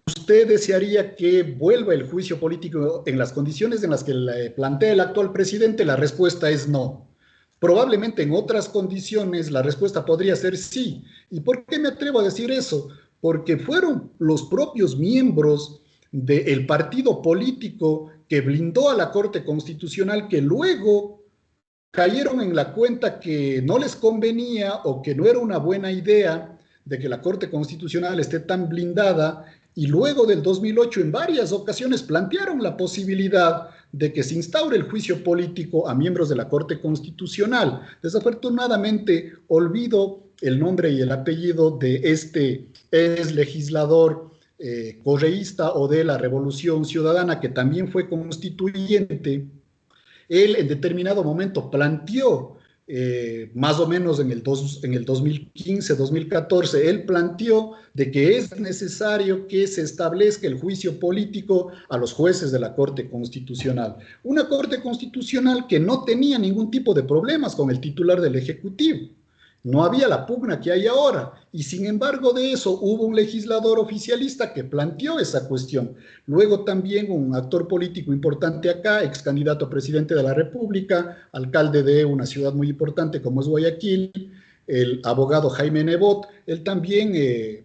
D: ¿usted desearía que vuelva el juicio político en las condiciones en las que le plantea el actual presidente? La respuesta es no. Probablemente en otras condiciones la respuesta podría ser sí. ¿Y por qué me atrevo a decir eso? porque fueron los propios miembros del partido político que blindó a la Corte Constitucional que luego cayeron en la cuenta que no les convenía o que no era una buena idea de que la Corte Constitucional esté tan blindada, y luego del 2008 en varias ocasiones plantearon la posibilidad de que se instaure el juicio político a miembros de la Corte Constitucional. Desafortunadamente, olvido el nombre y el apellido de este ex legislador correísta o de la Revolución Ciudadana, que también fue constituyente. Él en determinado momento planteó, más o menos en el 2015-2014, él planteó de que es necesario que se establezca el juicio político a los jueces de la Corte Constitucional. Una Corte Constitucional que no tenía ningún tipo de problemas con el titular del Ejecutivo. No había la pugna que hay ahora, y sin embargo de eso hubo un legislador oficialista que planteó esa cuestión. Luego también un actor político importante acá, ex candidato a presidente de la República, alcalde de una ciudad muy importante como es Guayaquil, el abogado Jaime Nebot, él también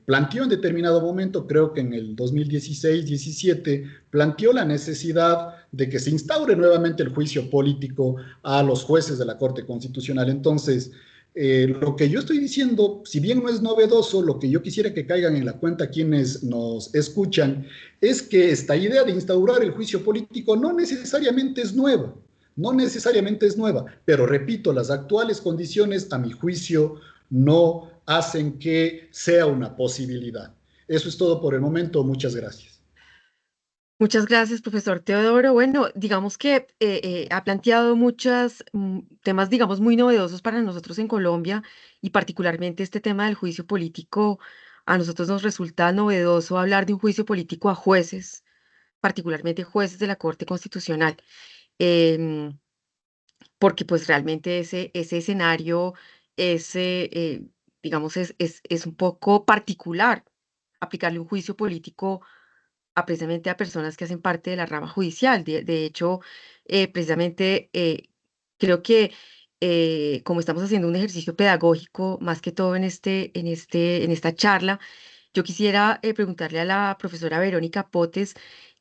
D: planteó en determinado momento, creo que en el 2016-17, planteó la necesidad de que se instaure nuevamente el juicio político a los jueces de la Corte Constitucional. Entonces, lo que yo estoy diciendo, si bien no es novedoso, lo que yo quisiera que caigan en la cuenta quienes nos escuchan, es que esta idea de instaurar el juicio político no necesariamente es nueva, no necesariamente es nueva, pero repito, las actuales condiciones, a mi juicio, no hacen que sea una posibilidad. Eso es todo por el momento, muchas gracias.
B: Muchas gracias, profesor Teodoro. Bueno, digamos que ha planteado muchos temas, digamos, muy novedosos para nosotros en Colombia, y particularmente este tema del juicio político. A nosotros nos resulta novedoso hablar de un juicio político a jueces, particularmente jueces de la Corte Constitucional, em, porque pues realmente ese escenario digamos, es un poco particular, aplicarle un juicio político precisamente a personas que hacen parte de la rama judicial. De hecho, precisamente creo que como estamos haciendo un ejercicio pedagógico, más que todo en esta charla, yo quisiera preguntarle a la profesora Verónica Potes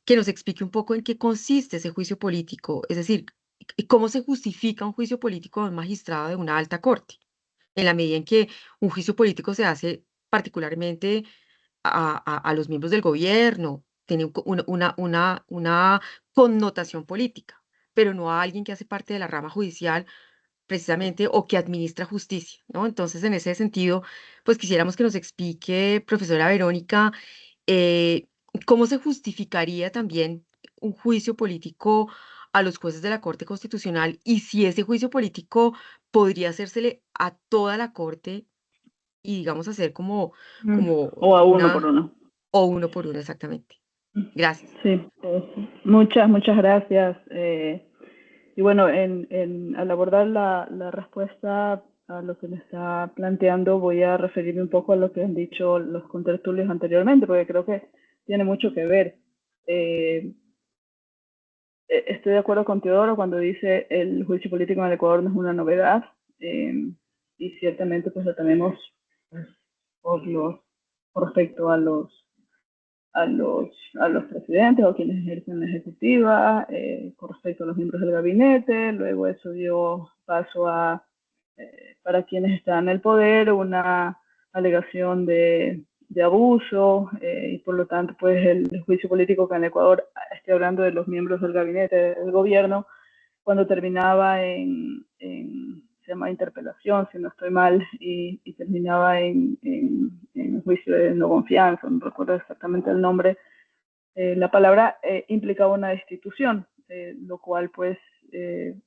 B: que nos explique un poco en qué consiste ese juicio político, es decir, cómo se justifica un juicio político de un magistrado de una alta corte, en la medida en que un juicio político se hace particularmente a los miembros del gobierno, tiene una connotación política, pero no a alguien que hace parte de la rama judicial precisamente o que administra justicia, ¿no? Entonces, en ese sentido, pues quisiéramos que nos explique, profesora Verónica, eh, cómo se justificaría también un juicio político a los jueces de la Corte Constitucional, y si ese juicio político podría hacérsele a toda la Corte y, digamos, hacer como
E: O a uno por
B: una,
E: uno.
B: o uno por uno, exactamente. Gracias.
E: Sí, pues, muchas gracias. Y bueno, al abordar la respuesta a lo que me está planteando, voy a referirme un poco a lo que han dicho los contertulios anteriormente, porque creo que tiene mucho que ver. Estoy de acuerdo con Teodoro cuando dice el juicio político en el Ecuador no es una novedad, y ciertamente pues lo tenemos pues, con respecto a los presidentes o quienes ejercen la ejecutiva, con respecto a los miembros del gabinete. Luego eso dio paso a, para quienes están en el poder, una alegación de abuso, y por lo tanto pues el juicio político que en Ecuador, estoy hablando de los miembros del gabinete del gobierno, cuando terminaba se llama interpelación, si no estoy mal, y terminaba en juicio de no confianza, no recuerdo exactamente el nombre. La palabra implicaba una destitución, lo cual pues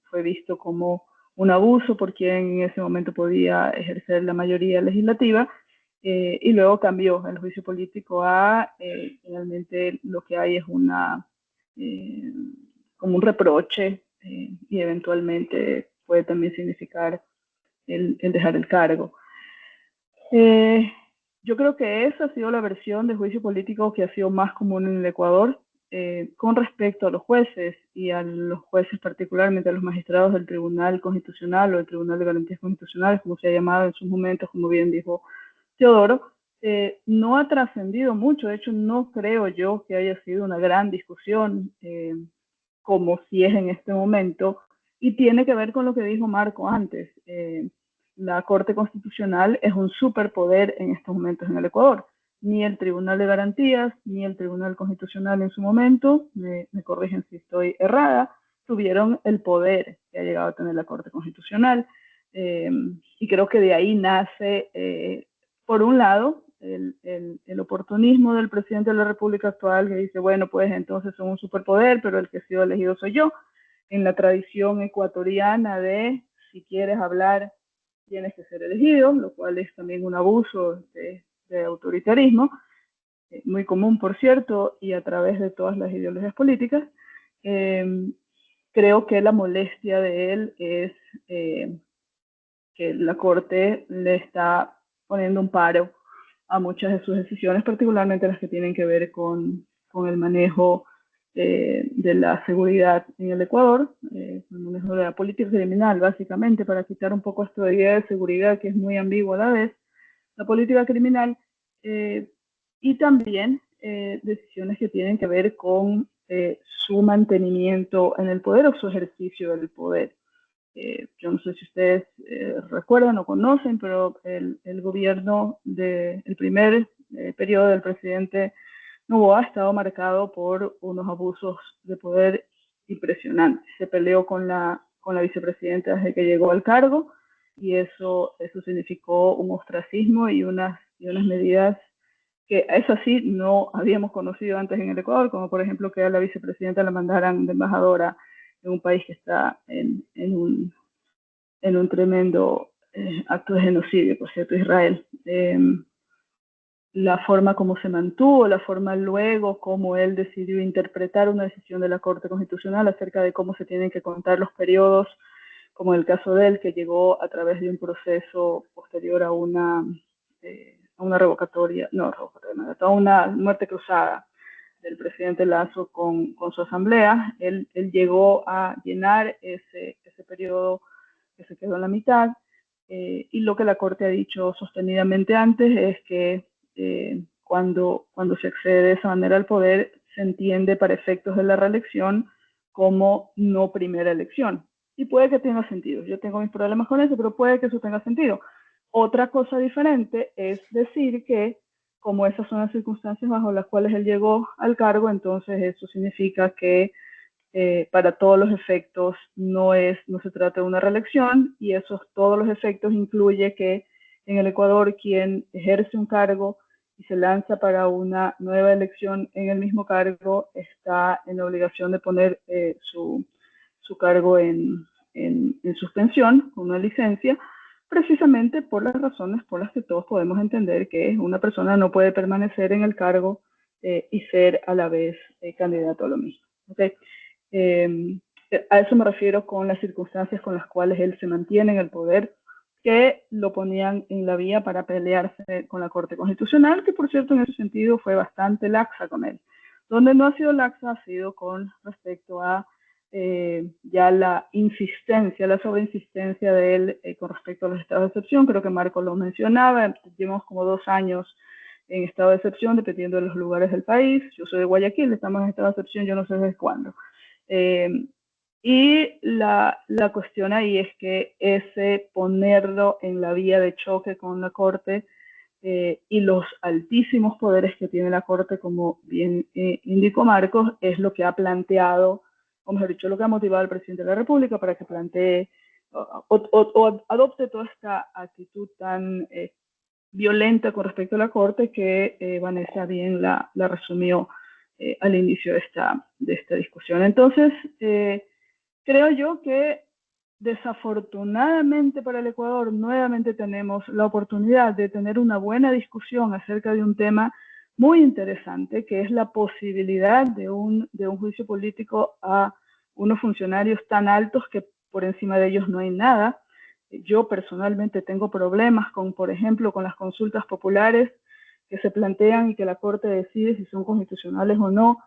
E: fue visto como un abuso por quien en ese momento podía ejercer la mayoría legislativa, y luego cambió el juicio político a finalmente lo que hay es como un reproche, y eventualmente puede también significar el dejar el cargo. Yo creo que esa ha sido la versión de juicio político que ha sido más común en el Ecuador. Con respecto a los jueces y a los jueces particularmente a los magistrados del Tribunal Constitucional o del Tribunal de Garantías Constitucionales, como se ha llamado en sus momentos, como bien dijo Teodoro, no ha trascendido mucho. De hecho, no creo yo que haya sido una gran discusión como si es en este momento, y tiene que ver con lo que dijo Marco antes. La Corte Constitucional es un superpoder en estos momentos en el Ecuador. Ni el Tribunal de Garantías, ni el Tribunal Constitucional en su momento, me corrigen si estoy errada, tuvieron el poder que ha llegado a tener la Corte Constitucional. Y creo que de ahí nace, por un lado, el oportunismo del presidente de la República actual, que dice, bueno, pues entonces son un superpoder, pero el que ha sido elegido soy yo, en la tradición ecuatoriana de, si quieres hablar, tienes que ser elegido, lo cual es también un abuso de autoritarismo, muy común, por cierto, y a través de todas las ideologías políticas. Creo que la molestia de él es que la Corte le está poniendo un paro a muchas de sus decisiones, particularmente las que tienen que ver con el manejo de la seguridad en el Ecuador, el manejo de la política criminal, básicamente, para quitar un poco esta idea de seguridad que es muy ambigua a la vez, la política criminal, y también decisiones que tienen que ver con su mantenimiento en el poder o su ejercicio del poder. Yo no sé si ustedes recuerdan o conocen, pero el gobierno el primer periodo del presidente Noboa ha estado marcado por unos abusos de poder impresionantes. Se peleó con la vicepresidenta desde que llegó al cargo, y eso significó un ostracismo y unas medidas que eso sí no habíamos conocido antes en el Ecuador, como por ejemplo que a la vicepresidenta la mandaran de embajadora en un país que está en un tremendo acto de genocidio, por cierto, Israel. La forma como se mantuvo, la forma luego como él decidió interpretar una decisión de la Corte Constitucional acerca de cómo se tienen que contar los periodos, como en el caso de él, que llegó a través de un proceso posterior a una a una muerte cruzada del presidente Lasso con su asamblea. Él llegó a llenar ese periodo que se quedó en la mitad, y lo que la Corte ha dicho sostenidamente antes es que cuando se accede de esa manera al poder, se entiende para efectos de la reelección como no primera elección. Y puede que tenga sentido. Yo tengo mis problemas con eso, pero puede que eso tenga sentido. Otra cosa diferente es decir que, como esas son las circunstancias bajo las cuales él llegó al cargo, entonces eso significa que para todos los efectos no se trata de una reelección, y todos los efectos incluye que en el Ecuador quien ejerce un cargo y se lanza para una nueva elección en el mismo cargo está en la obligación de poner su cargo en suspensión, con una licencia, precisamente por las razones por las que todos podemos entender que una persona no puede permanecer en el cargo y ser a la vez candidato a lo mismo. ¿Okay? A eso me refiero con las circunstancias con las cuales él se mantiene en el poder, que lo ponían en la vía para pelearse con la Corte Constitucional, que por cierto en ese sentido fue bastante laxa con él. Donde no ha sido laxa ha sido con respecto a ya la sobreinsistencia de él con respecto a los estados de excepción. Creo que Marco lo mencionaba, llevamos como 2 años en estado de excepción dependiendo de los lugares del país. Yo soy de Guayaquil, estamos en estado de excepción, yo no sé desde cuándo. Y la cuestión ahí es que ese ponerlo en la vía de choque con la Corte y los altísimos poderes que tiene la Corte, como bien indicó Marcos, es lo que ha planteado, o mejor dicho, lo que ha motivado al presidente de la República para que plantee o adopte toda esta actitud tan violenta con respecto a la Corte que Vanessa bien la resumió al inicio de esta discusión. Entonces, creo yo que desafortunadamente para el Ecuador nuevamente tenemos la oportunidad de tener una buena discusión acerca de un tema muy interesante, que es la posibilidad de un juicio político a unos funcionarios tan altos que por encima de ellos no hay nada. Yo personalmente tengo problemas con, por ejemplo, con las consultas populares que se plantean y que la Corte decide si son constitucionales o no.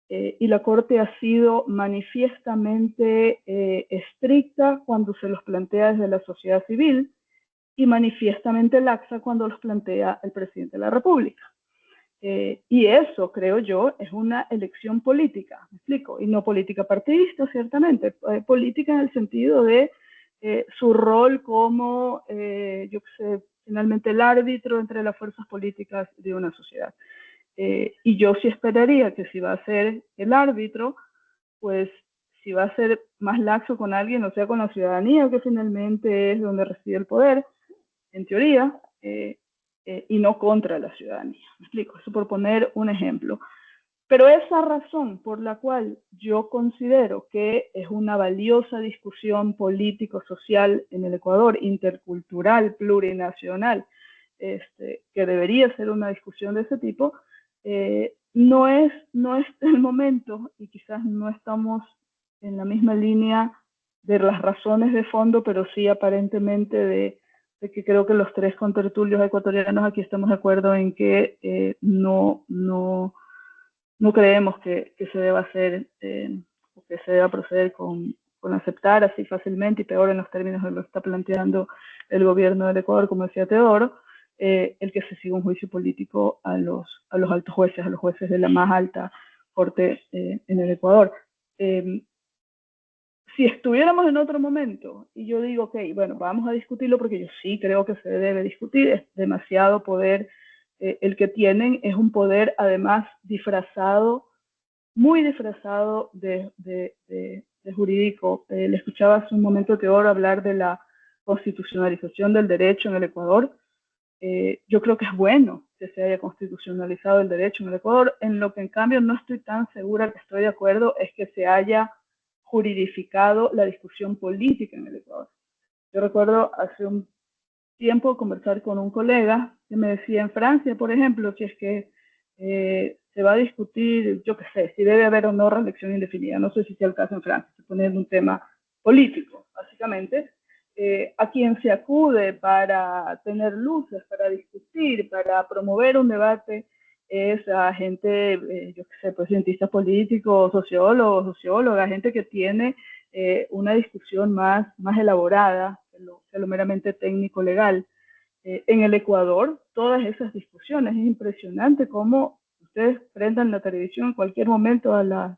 E: Y la Corte ha sido manifiestamente estricta cuando se los plantea desde la sociedad civil, y manifiestamente laxa cuando los plantea el presidente de la República. Y eso, creo yo, es una elección política, ¿me explico? Y no política partidista, ciertamente, política en el sentido de su rol como, yo qué sé, finalmente el árbitro entre las fuerzas políticas de una sociedad. Y yo sí esperaría que si va a ser el árbitro, pues si va a ser más laxo con alguien, o sea, con la ciudadanía, que finalmente es donde reside el poder, en teoría, y no contra la ciudadanía. ¿Me explico? Eso por poner un ejemplo. Pero esa razón por la cual yo considero que es una valiosa discusión político-social en el Ecuador, intercultural, plurinacional, que debería ser una discusión de ese tipo, no es el momento, y quizás no estamos en la misma línea de las razones de fondo, pero sí aparentemente de que creo que los tres contertulios ecuatorianos aquí estamos de acuerdo en que no creemos que se deba hacer o que se deba proceder con aceptar así fácilmente, y peor en los términos de lo que está planteando el gobierno del Ecuador, como decía Teodoro, el que se siga un juicio político a los altos jueces, a los jueces de la más alta corte en el Ecuador. Si estuviéramos en otro momento y yo digo, ok, bueno, vamos a discutirlo, porque yo sí creo que se debe discutir, es demasiado poder el que tienen, es un poder además disfrazado, muy disfrazado de jurídico. Le escuchaba hace un momento a Teodoro hablar de la constitucionalización del derecho en el Ecuador. Yo creo que es bueno que se haya constitucionalizado el derecho en el Ecuador. En lo que en cambio no estoy tan segura que estoy de acuerdo es que se haya juridificado la discusión política en el Ecuador. Yo recuerdo hace un tiempo conversar con un colega que me decía, en Francia, por ejemplo, si es que se va a discutir, yo qué sé, si debe haber o no reelección indefinida. No sé si sea el caso en Francia, se pone un tema político, básicamente. A quien se acude para tener luces, para discutir, para promover un debate, es a gente, yo qué sé, pues cientistas políticos, sociólogos, sociólogas, gente que tiene una discusión más elaborada que lo meramente técnico-legal. En el Ecuador, todas esas discusiones, es impresionante cómo ustedes prendan la televisión en cualquier momento a la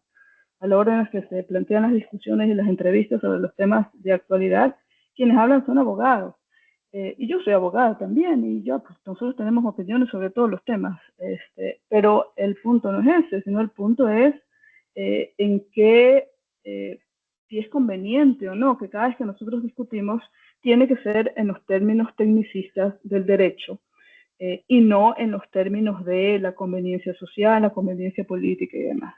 E: hora en la que se plantean las discusiones y las entrevistas sobre los temas de actualidad. Quienes hablan son abogados. Y yo soy abogada también, y pues, nosotros tenemos opiniones sobre todos los temas. Pero el punto no es ese, sino el punto es en qué, si es conveniente o no, que cada vez que nosotros discutimos, tiene que ser en los términos tecnicistas del derecho y no en los términos de la conveniencia social, la conveniencia política y demás.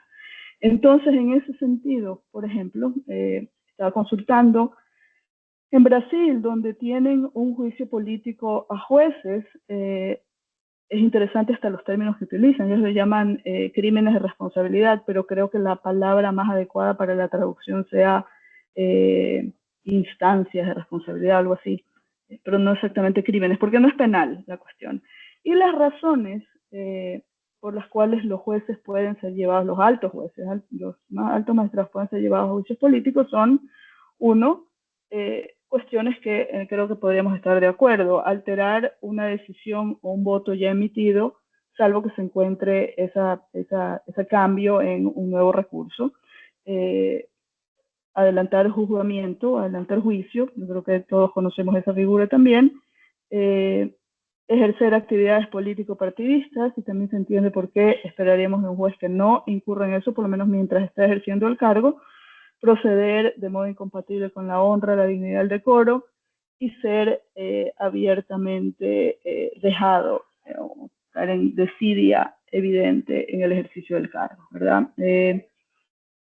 E: Entonces, en ese sentido, por ejemplo, estaba consultando en Brasil, donde tienen un juicio político a jueces, es interesante hasta los términos que utilizan. Ellos le llaman crímenes de responsabilidad, pero creo que la palabra más adecuada para la traducción sea instancias de responsabilidad, algo así, pero no exactamente crímenes, porque no es penal la cuestión. Y las razones por las cuales los jueces pueden ser llevados, los altos jueces, los más altos magistrados pueden ser llevados a juicios políticos son, uno, cuestiones que creo que podríamos estar de acuerdo: alterar una decisión o un voto ya emitido, salvo que se encuentre ese cambio en un nuevo recurso. Adelantar juzgamiento, adelantar juicio, yo creo que todos conocemos esa figura también. Ejercer actividades político-partidistas, y también se entiende por qué esperaríamos de un juez que no incurra en eso, por lo menos mientras está ejerciendo el cargo. Proceder de modo incompatible con la honra, la dignidad, el decoro, y ser abiertamente dejado, estar en desidia evidente en el ejercicio del cargo, ¿verdad?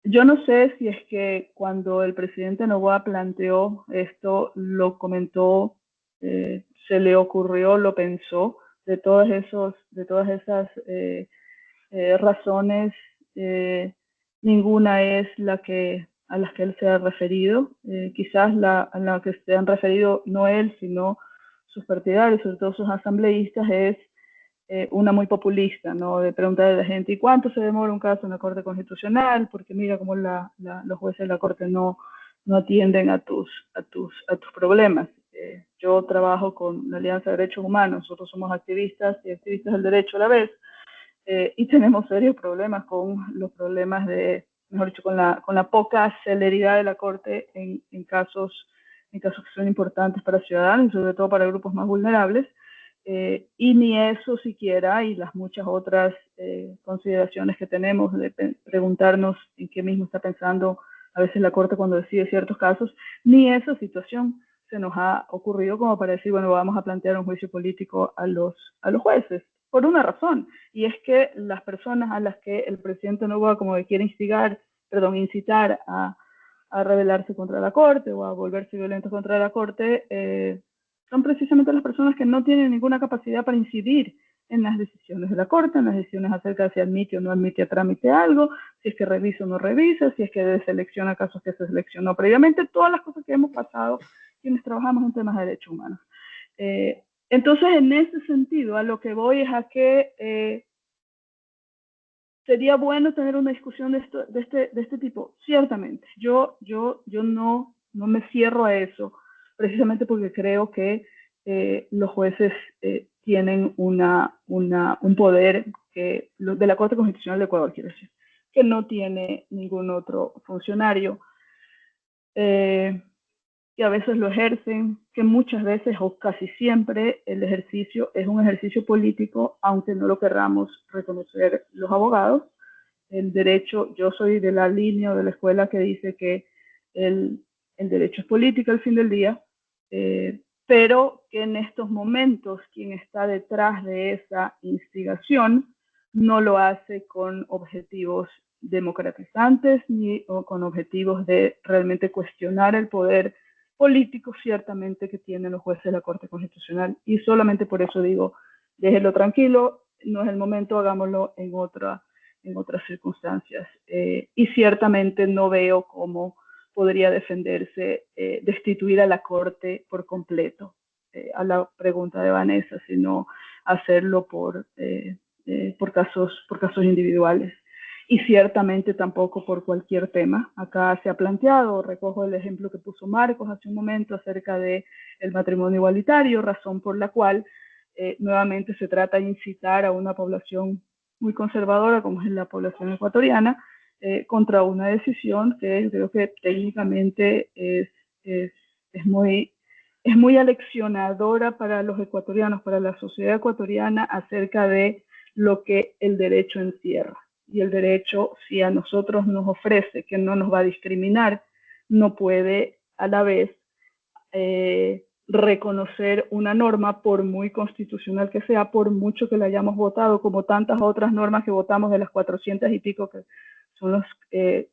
E: Yo no sé si es que cuando el presidente Noboa planteó esto, lo comentó, se le ocurrió, lo pensó, de todas esas razones, ninguna es a las que él se ha referido. Quizás a la que se han referido no él, sino sus partidarios, sobre todo sus asambleístas, es una muy populista, ¿no? De preguntar a la gente, ¿y cuánto se demora un caso en la Corte Constitucional? Porque mira cómo los jueces de la Corte no atienden a tus problemas. Yo trabajo con la Alianza de Derechos Humanos, nosotros somos activistas y activistas del derecho a la vez, y tenemos serios problemas con los problemas de, mejor dicho, con la poca celeridad de la Corte en casos que son importantes para ciudadanos y sobre todo para grupos más vulnerables. Y ni eso siquiera, y las muchas otras consideraciones que tenemos de preguntarnos en qué mismo está pensando a veces la Corte cuando decide ciertos casos, ni esa situación se nos ha ocurrido como para decir, bueno, vamos a plantear un juicio político a los jueces, por una razón, y es que las personas a las que el presidente Noboa como que quiere incitar a rebelarse contra la Corte o a volverse violentos contra la Corte, son precisamente las personas que no tienen ninguna capacidad para incidir en las decisiones de la Corte, en las decisiones acerca de si admite o no admite a trámite algo, si es que revisa o no revisa, si es que deselecciona casos que se seleccionó previamente, todas las cosas que hemos pasado quienes trabajamos en temas de derechos humanos. Entonces, en ese sentido, a lo que voy es a que sería bueno tener una discusión de este tipo, ciertamente. Yo no me cierro a eso, precisamente porque creo que los jueces tienen un poder de la Corte Constitucional de Ecuador, quiero decir, que no tiene ningún otro funcionario, que a veces lo ejercen, que muchas veces o casi siempre el ejercicio es un ejercicio político, aunque no lo querramos reconocer los abogados. El derecho, yo soy de la línea o de la escuela que dice que el derecho es política al fin del día, pero que en estos momentos quien está detrás de esa instigación no lo hace con objetivos democratizantes ni con objetivos de realmente cuestionar el poder político ciertamente que tienen los jueces de la Corte Constitucional. Y solamente por eso digo, déjelo tranquilo, no es el momento, hagámoslo en otras circunstancias. Y ciertamente no veo cómo podría defenderse destituir a la Corte por completo, a la pregunta de Vanessa, sino hacerlo por casos individuales. Y ciertamente tampoco por cualquier tema. Acá se ha planteado, recojo el ejemplo que puso Marcos hace un momento acerca del matrimonio igualitario, razón por la cual nuevamente se trata de incitar a una población muy conservadora como es la población ecuatoriana contra una decisión que creo que técnicamente es muy aleccionadora para los ecuatorianos, para la sociedad ecuatoriana acerca de lo que el derecho encierra. Y el derecho, si a nosotros nos ofrece que no nos va a discriminar, no puede a la vez reconocer una norma, por muy constitucional que sea, por mucho que la hayamos votado, como tantas otras normas que votamos de las 400 y pico que son los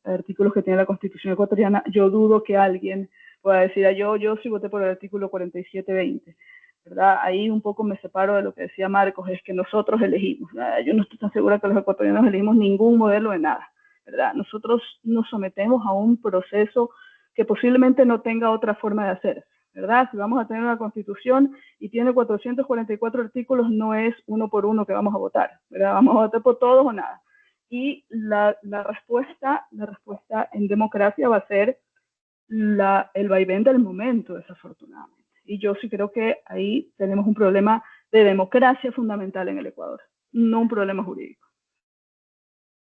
E: artículos que tiene la Constitución ecuatoriana. Yo dudo que alguien pueda decir, yo sí voté por el artículo 4720. ¿Verdad? Ahí un poco me separo de lo que decía Marcos, es que nosotros elegimos, ¿verdad? Yo no estoy tan segura que los ecuatorianos elegimos ningún modelo de nada, ¿verdad? Nosotros nos sometemos a un proceso que posiblemente no tenga otra forma de hacer, ¿verdad? Si vamos a tener una constitución y tiene 444 artículos, no es uno por uno que vamos a votar, ¿verdad? Vamos a votar por todos o nada. Y la respuesta en democracia va a ser el vaivén del momento, desafortunadamente. Y yo sí creo que ahí tenemos un problema de democracia fundamental en el Ecuador, no un problema jurídico.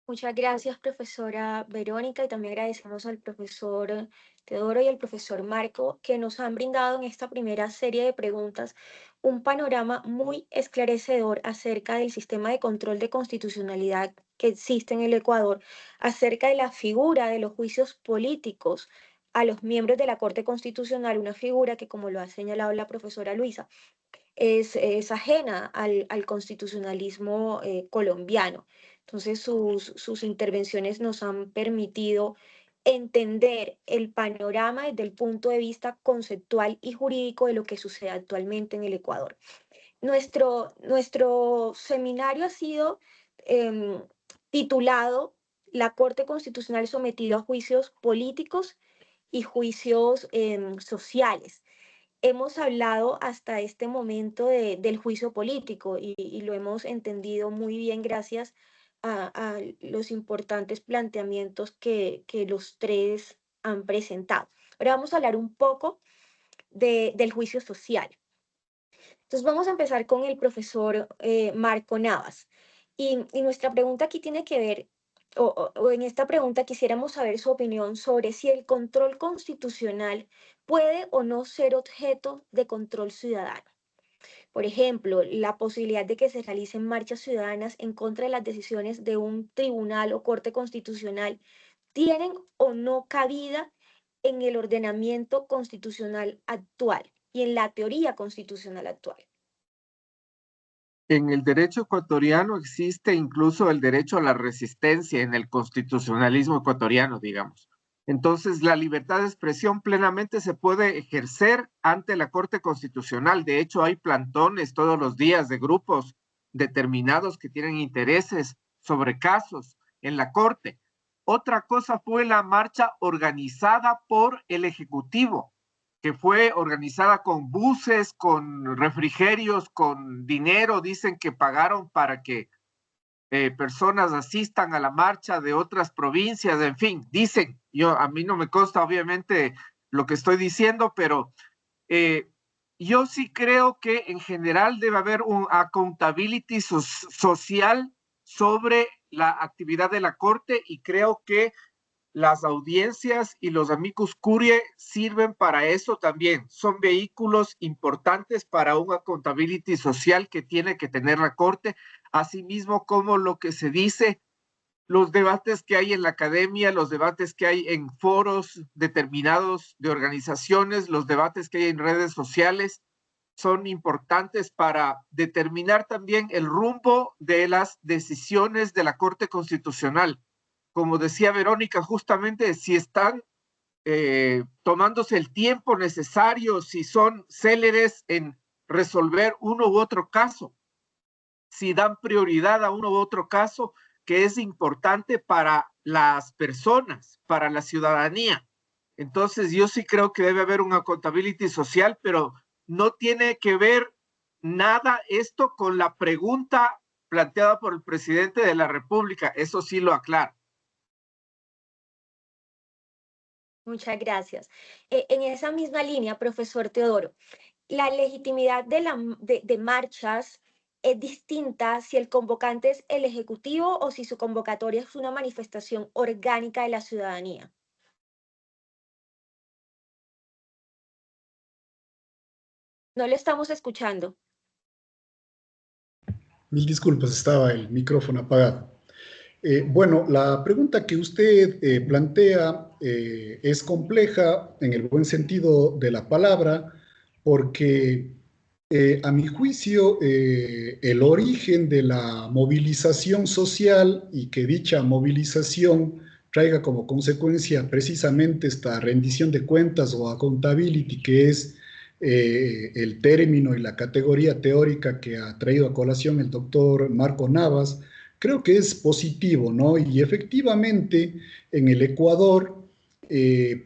A: Muchas gracias, profesora Verónica, y también agradecemos al profesor Teodoro y al profesor Marco, que nos han brindado en esta primera serie de preguntas un panorama muy esclarecedor acerca del sistema de control de constitucionalidad que existe en el Ecuador, acerca de la figura de los juicios políticos a los miembros de la Corte Constitucional, una figura que, como lo ha señalado la profesora Luisa, es ajena al constitucionalismo colombiano. Entonces, sus intervenciones nos han permitido entender el panorama desde el punto de vista conceptual y jurídico de lo que sucede actualmente en el Ecuador. Nuestro seminario ha sido em, titulado La Corte Constitucional sometida a juicios políticos y juicios sociales. Hemos hablado hasta este momento del juicio político y lo hemos entendido muy bien gracias a los importantes planteamientos que los tres han presentado. Ahora vamos a hablar un poco del juicio social. Entonces vamos a empezar con el profesor Marco Navas. Y nuestra pregunta aquí tiene que ver, o en esta pregunta quisiéramos saber su opinión sobre si el control constitucional puede o no ser objeto de control ciudadano. Por ejemplo, la posibilidad de que se realicen marchas ciudadanas en contra de las decisiones de un tribunal o corte constitucional tienen o no cabida en el ordenamiento constitucional actual y en la teoría constitucional actual.
C: En el derecho ecuatoriano existe incluso el derecho a la resistencia en el constitucionalismo ecuatoriano, digamos. Entonces, la libertad de expresión plenamente se puede ejercer ante la Corte Constitucional. De hecho, hay plantones todos los días de grupos determinados que tienen intereses sobre casos en la Corte. Otra cosa fue la marcha organizada por el Ejecutivo, que fue organizada con buses, con refrigerios, con dinero. Dicen que pagaron para que personas asistan a la marcha de otras provincias, en fin, dicen. A mí no me consta obviamente lo que estoy diciendo, pero yo sí creo que en general debe haber un accountability social sobre la actividad de la Corte, y creo que las audiencias y los amicus curiae sirven para eso también. Son vehículos importantes para un accountability social que tiene que tener la Corte, asimismo como lo que se dice, los debates que hay en la academia, los debates que hay en foros determinados de organizaciones, los debates que hay en redes sociales, son importantes para determinar también el rumbo de las decisiones de la Corte Constitucional. Como decía Verónica, justamente si están tomándose el tiempo necesario, si son céleres en resolver uno u otro caso, si dan prioridad a uno u otro caso que es importante para las personas, para la ciudadanía. Entonces yo sí creo que debe haber una accountability social, pero no tiene que ver nada esto con la pregunta planteada por el presidente de la República. Eso sí lo aclaro.
A: Muchas gracias. En esa misma línea, profesor Teodoro, la legitimidad de marchas es distinta si el convocante es el Ejecutivo o si su convocatoria es una manifestación orgánica de la ciudadanía. No le estamos escuchando.
D: Mil disculpas, estaba el micrófono apagado. Bueno, la pregunta que usted plantea es compleja en el buen sentido de la palabra, porque a mi juicio el origen de la movilización social y que dicha movilización traiga como consecuencia precisamente esta rendición de cuentas o accountability, que es el término y la categoría teórica que ha traído a colación el doctor Marco Navas, creo que es positivo, ¿no? Y efectivamente en el Ecuador,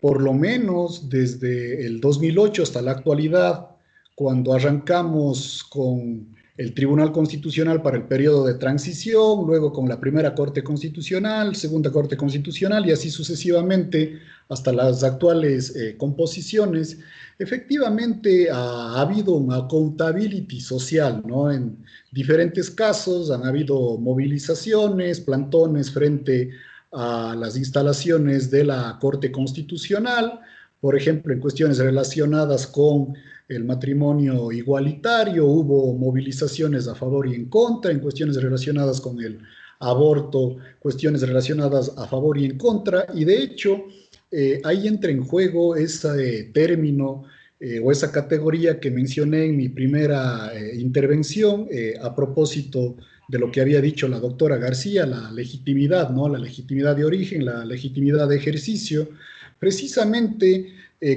D: por lo menos desde el 2008 hasta la actualidad, cuando arrancamos con el Tribunal Constitucional para el periodo de transición, luego con la primera Corte Constitucional, segunda Corte Constitucional y así sucesivamente hasta las actuales composiciones, efectivamente ha habido una accountability social, ¿no? En diferentes casos han habido movilizaciones, plantones frente a las instalaciones de la Corte Constitucional, por ejemplo, en cuestiones relacionadas con el matrimonio igualitario, hubo movilizaciones a favor y en contra, en cuestiones relacionadas con el aborto, cuestiones relacionadas a favor y en contra, y de hecho ahí entra en juego ese término o esa categoría que mencioné en mi primera intervención a propósito de lo que había dicho la doctora García, la legitimidad, ¿no? La legitimidad de origen, la legitimidad de ejercicio. Precisamente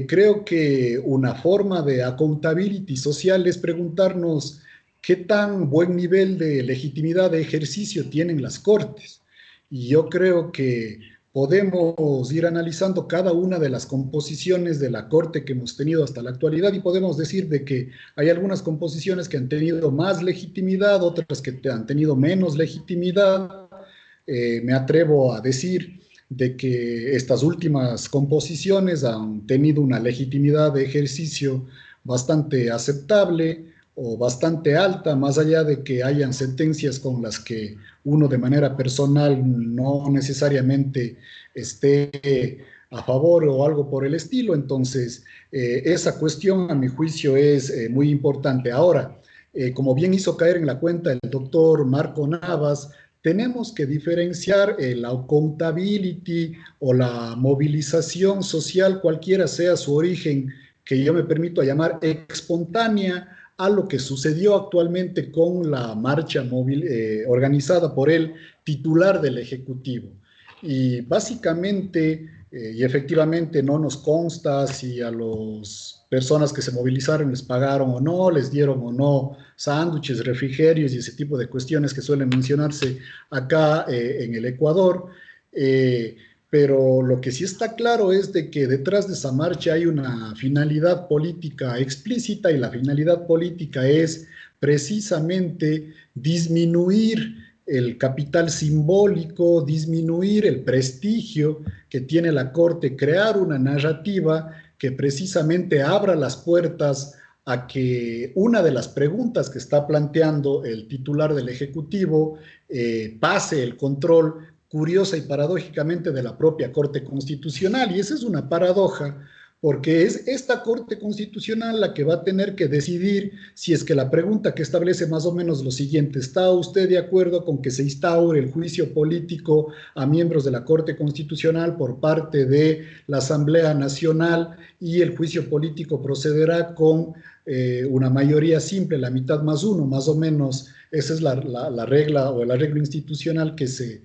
D: creo que una forma de accountability social es preguntarnos qué tan buen nivel de legitimidad de ejercicio tienen las cortes. Y yo creo que podemos ir analizando cada una de las composiciones de la Corte que hemos tenido hasta la actualidad y podemos decir de que hay algunas composiciones que han tenido más legitimidad, otras que han tenido menos legitimidad. Me atrevo a decir de que estas últimas composiciones han tenido una legitimidad de ejercicio bastante aceptable o bastante alta, más allá de que hayan sentencias con las que uno de manera personal no necesariamente esté a favor o algo por el estilo. Entonces, esa cuestión a mi juicio es muy importante. Ahora, como bien hizo caer en la cuenta el doctor Marco Navas, tenemos que diferenciar la accountability o la movilización social, cualquiera sea su origen, que yo me permito llamar espontánea, a lo que sucedió actualmente con la marcha móvil organizada por el titular del Ejecutivo. Y básicamente, y efectivamente no nos consta si a las personas que se movilizaron les pagaron o no, les dieron o no sándwiches, refrigerios y ese tipo de cuestiones que suelen mencionarse acá en el Ecuador. Pero lo que sí está claro es de que detrás de esa marcha hay una finalidad política explícita, y la finalidad política es precisamente disminuir el capital simbólico, disminuir el prestigio que tiene la Corte, crear una narrativa que precisamente abra las puertas a que una de las preguntas que está planteando el titular del Ejecutivo pase el control, curiosa y paradójicamente, de la propia Corte Constitucional. Y esa es una paradoja, porque es esta Corte Constitucional la que va a tener que decidir si es que la pregunta que establece más o menos lo siguiente: ¿está usted de acuerdo con que se instaure el juicio político a miembros de la Corte Constitucional por parte de la Asamblea Nacional, y el juicio político procederá con una mayoría simple, la mitad más uno, más o menos? Esa es la regla o el arreglo institucional que se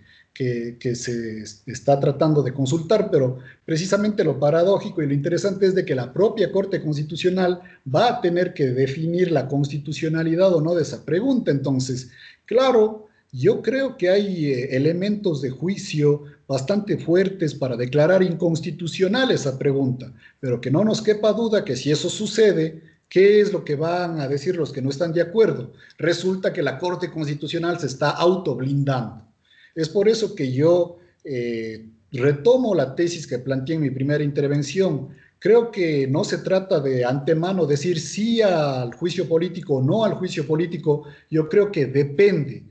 D: está tratando de consultar. Pero precisamente lo paradójico y lo interesante es de que la propia Corte Constitucional va a tener que definir la constitucionalidad o no de esa pregunta. Entonces, claro, yo creo que hay elementos de juicio bastante fuertes para declarar inconstitucional esa pregunta, pero que no nos quepa duda que si eso sucede, ¿qué es lo que van a decir los que no están de acuerdo? Resulta que la Corte Constitucional se está autoblindando. Es por eso que yo retomo la tesis que planteé en mi primera intervención. Creo que no se trata de antemano decir sí al juicio político o no al juicio político. Yo creo que depende,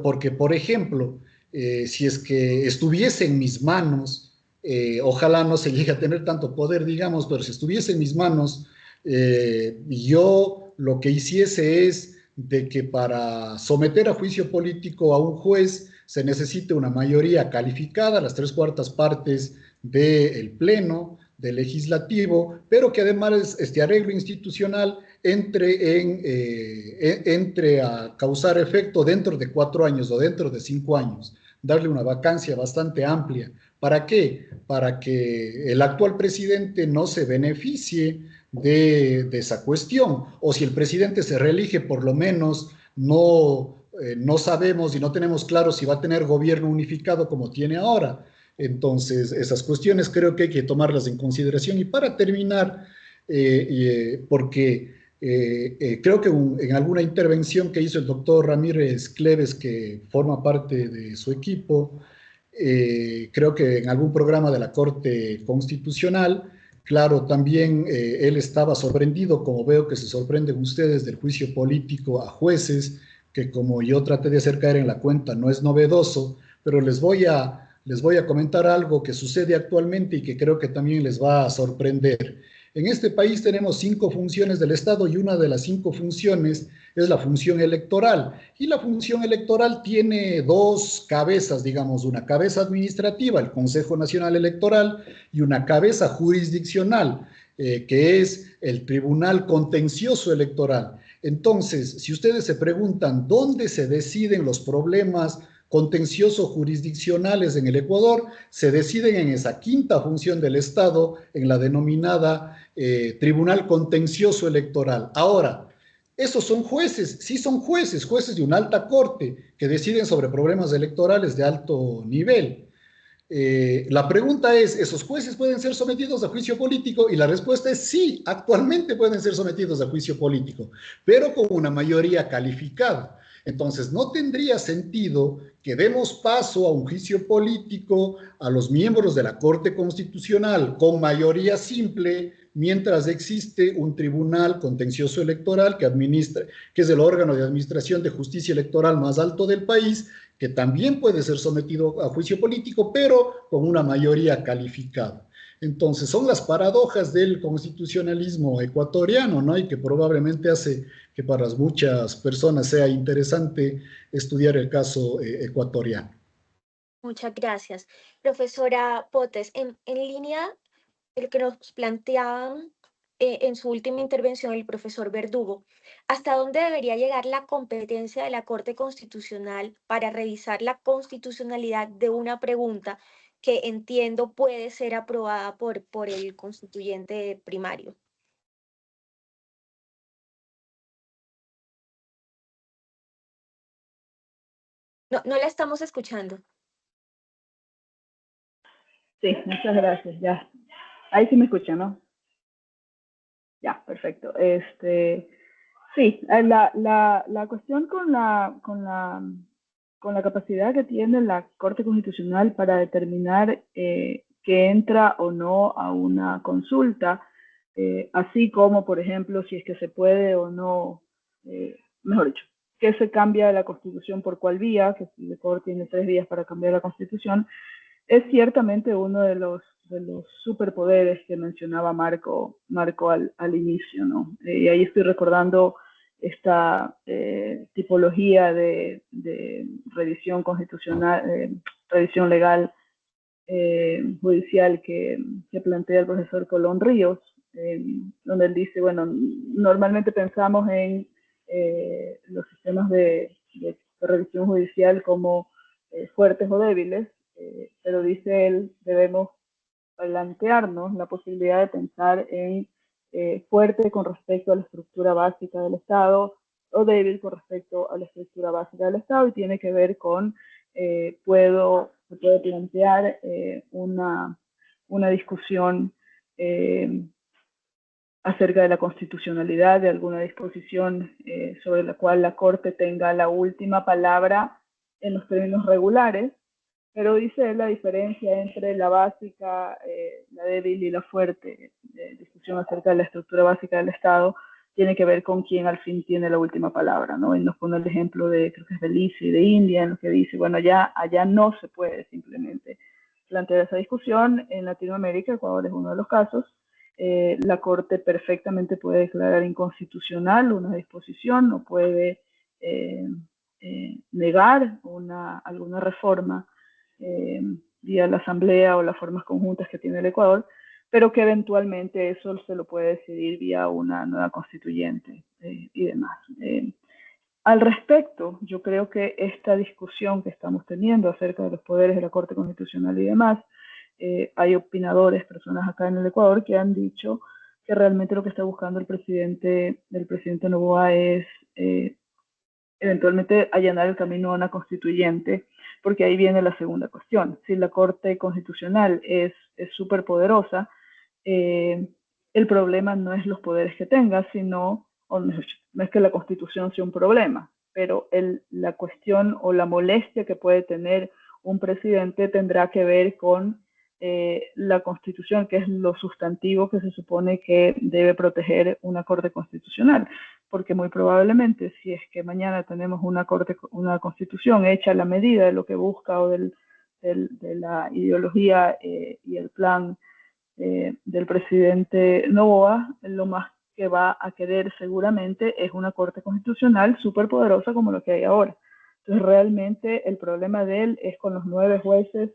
D: porque, por ejemplo, si es que estuviese en mis manos, ojalá no se llegue a tener tanto poder, digamos, pero si estuviese en mis manos, yo lo que hiciese es de que para someter a juicio político a un juez se necesite una mayoría calificada, las 3/4 partes del Pleno, del Legislativo, pero que además este arreglo institucional entre a causar efecto dentro de 4 años o dentro de 5 años, darle una vacancia bastante amplia. ¿Para qué? Para que el actual presidente no se beneficie de esa cuestión, o si el presidente se reelige, por lo menos no sabemos y no tenemos claro si va a tener gobierno unificado como tiene ahora. Entonces, esas cuestiones creo que hay que tomarlas en consideración. Y para terminar, porque creo que en alguna intervención que hizo el doctor Ramírez Cleves, que forma parte de su equipo, creo que en algún programa de la Corte Constitucional, claro, también él estaba sorprendido, como veo que se sorprenden ustedes, del juicio político a jueces, que, como yo traté de hacer caer en la cuenta, no es novedoso, pero les voy a comentar algo que sucede actualmente y que creo que también les va a sorprender. En este país tenemos 5 funciones del Estado, y una de las 5 funciones es la función electoral. Y la función electoral tiene 2 cabezas, digamos, una cabeza administrativa, el Consejo Nacional Electoral, y una cabeza jurisdiccional, que es el Tribunal Contencioso Electoral. Entonces, si ustedes se preguntan dónde se deciden los problemas contenciosos jurisdiccionales en el Ecuador, se deciden en esa 5ª función del Estado, en la denominada Tribunal Contencioso Electoral. Ahora, ¿esos son jueces? Sí, son jueces de una alta corte que deciden sobre problemas electorales de alto nivel. La pregunta es, ¿esos jueces pueden ser sometidos a juicio político? Y la respuesta es sí, actualmente pueden ser sometidos a juicio político, pero con una mayoría calificada. Entonces, no tendría sentido que demos paso a un juicio político a los miembros de la Corte Constitucional con mayoría simple, mientras existe un tribunal contencioso electoral que administra, que es el órgano de administración de justicia electoral más alto del país, que también puede ser sometido a juicio político, pero con una mayoría calificada. Entonces, son las paradojas del constitucionalismo ecuatoriano, ¿no? Y que probablemente hace que para muchas personas sea interesante estudiar el caso ecuatoriano.
A: Muchas gracias. Profesora Potes, en línea el que nos planteaban en su última intervención el profesor Verdugo, ¿hasta dónde debería llegar la competencia de la Corte Constitucional para revisar la constitucionalidad de una pregunta que entiendo puede ser aprobada por el constituyente primario? No, no la estamos escuchando.
E: Sí, muchas gracias. Ya. Ahí sí me escuchan, ¿no? Ya, perfecto. Sí, la cuestión con la capacidad que tiene la Corte Constitucional para determinar que entra o no a una consulta, así como, por ejemplo, si es que se puede o no, mejor dicho, que se cambia la Constitución por cuál vía, que si el Ecuador tiene 3 días para cambiar la Constitución, es ciertamente uno de los superpoderes que mencionaba Marco al inicio, ¿no? Y ahí estoy recordando esta tipología de revisión constitucional, revisión legal judicial que plantea el profesor Colón Ríos, donde él dice, bueno, normalmente pensamos en los sistemas de revisión judicial como fuertes o débiles, pero dice él, debemos plantearnos la posibilidad de pensar en fuerte con respecto a la estructura básica del Estado o débil con respecto a la estructura básica del Estado, y tiene que ver con se puede plantear una discusión acerca de la constitucionalidad de alguna disposición sobre la cual la Corte tenga la última palabra en los términos regulares, pero dice la diferencia entre la básica, la débil y la fuerte. Discusión acerca de la estructura básica del Estado tiene que ver con quién al fin tiene la última palabra, ¿no? Y nos pone el ejemplo de, creo que es Belice y de India, en lo que dice, bueno, allá no se puede simplemente plantear esa discusión. En Latinoamérica, Ecuador es uno de los casos, la Corte perfectamente puede declarar inconstitucional una disposición, no puede negar alguna reforma vía la asamblea o las formas conjuntas que tiene el Ecuador, pero que eventualmente eso se lo puede decidir vía una nueva constituyente y demás. Al respecto, yo creo que esta discusión que estamos teniendo acerca de los poderes de la Corte Constitucional y demás, hay opinadores, personas acá en el Ecuador que han dicho que realmente lo que está buscando el presidente Noboa es eventualmente allanar el camino a una constituyente, porque ahí viene la segunda cuestión. Si la Corte Constitucional es súper poderosa, el problema no es los poderes que tenga, sino, o no es que la Constitución sea un problema, pero la cuestión o la molestia que puede tener un presidente tendrá que ver con la Constitución, que es lo sustantivo que se supone que debe proteger una Corte Constitucional, porque muy probablemente si es que mañana tenemos una Constitución hecha a la medida de lo que busca o de la ideología y el plan del presidente Noboa, lo más que va a querer seguramente es una Corte Constitucional súper poderosa como lo que hay ahora. Entonces realmente el problema de él es con los 9 jueces.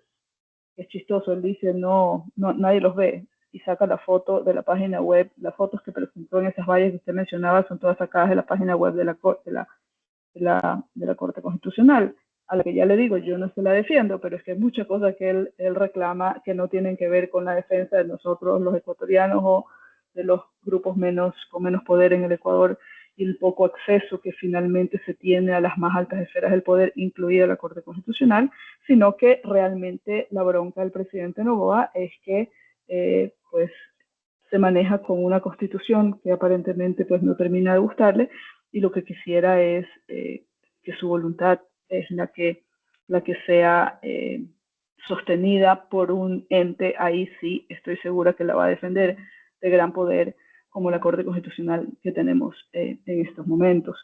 E: Es chistoso, él dice no, nadie los ve, y saca la foto de la página web. Las fotos que presentó en esas vallas que usted mencionaba son todas sacadas de la página web de la Corte Constitucional, a la que ya le digo, yo no se la defiendo, pero es que hay muchas cosas que él reclama que no tienen que ver con la defensa de nosotros los ecuatorianos o de los grupos con menos poder en el Ecuador, y el poco acceso que finalmente se tiene a las más altas esferas del poder, incluida la Corte Constitucional, sino que realmente la bronca del presidente Noboa es que pues se maneja con una constitución que aparentemente pues no termina de gustarle, y lo que quisiera es que que su voluntad es la que sea sostenida por un ente, ahí sí estoy segura que la va a defender de gran poder como la Corte Constitucional que tenemos en estos momentos.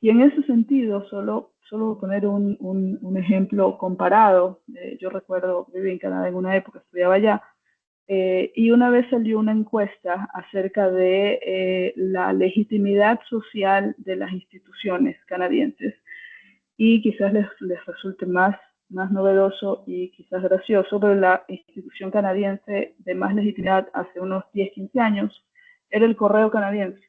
E: Y en ese sentido, solo poner un ejemplo comparado, yo recuerdo, viví en Canadá en una época, estudiaba allá, y una vez salió una encuesta acerca de la legitimidad social de las instituciones canadienses, y quizás les resulte más novedoso y quizás gracioso, pero la institución canadiense de más legitimidad hace unos 10, 15 años era el Correo canadiense.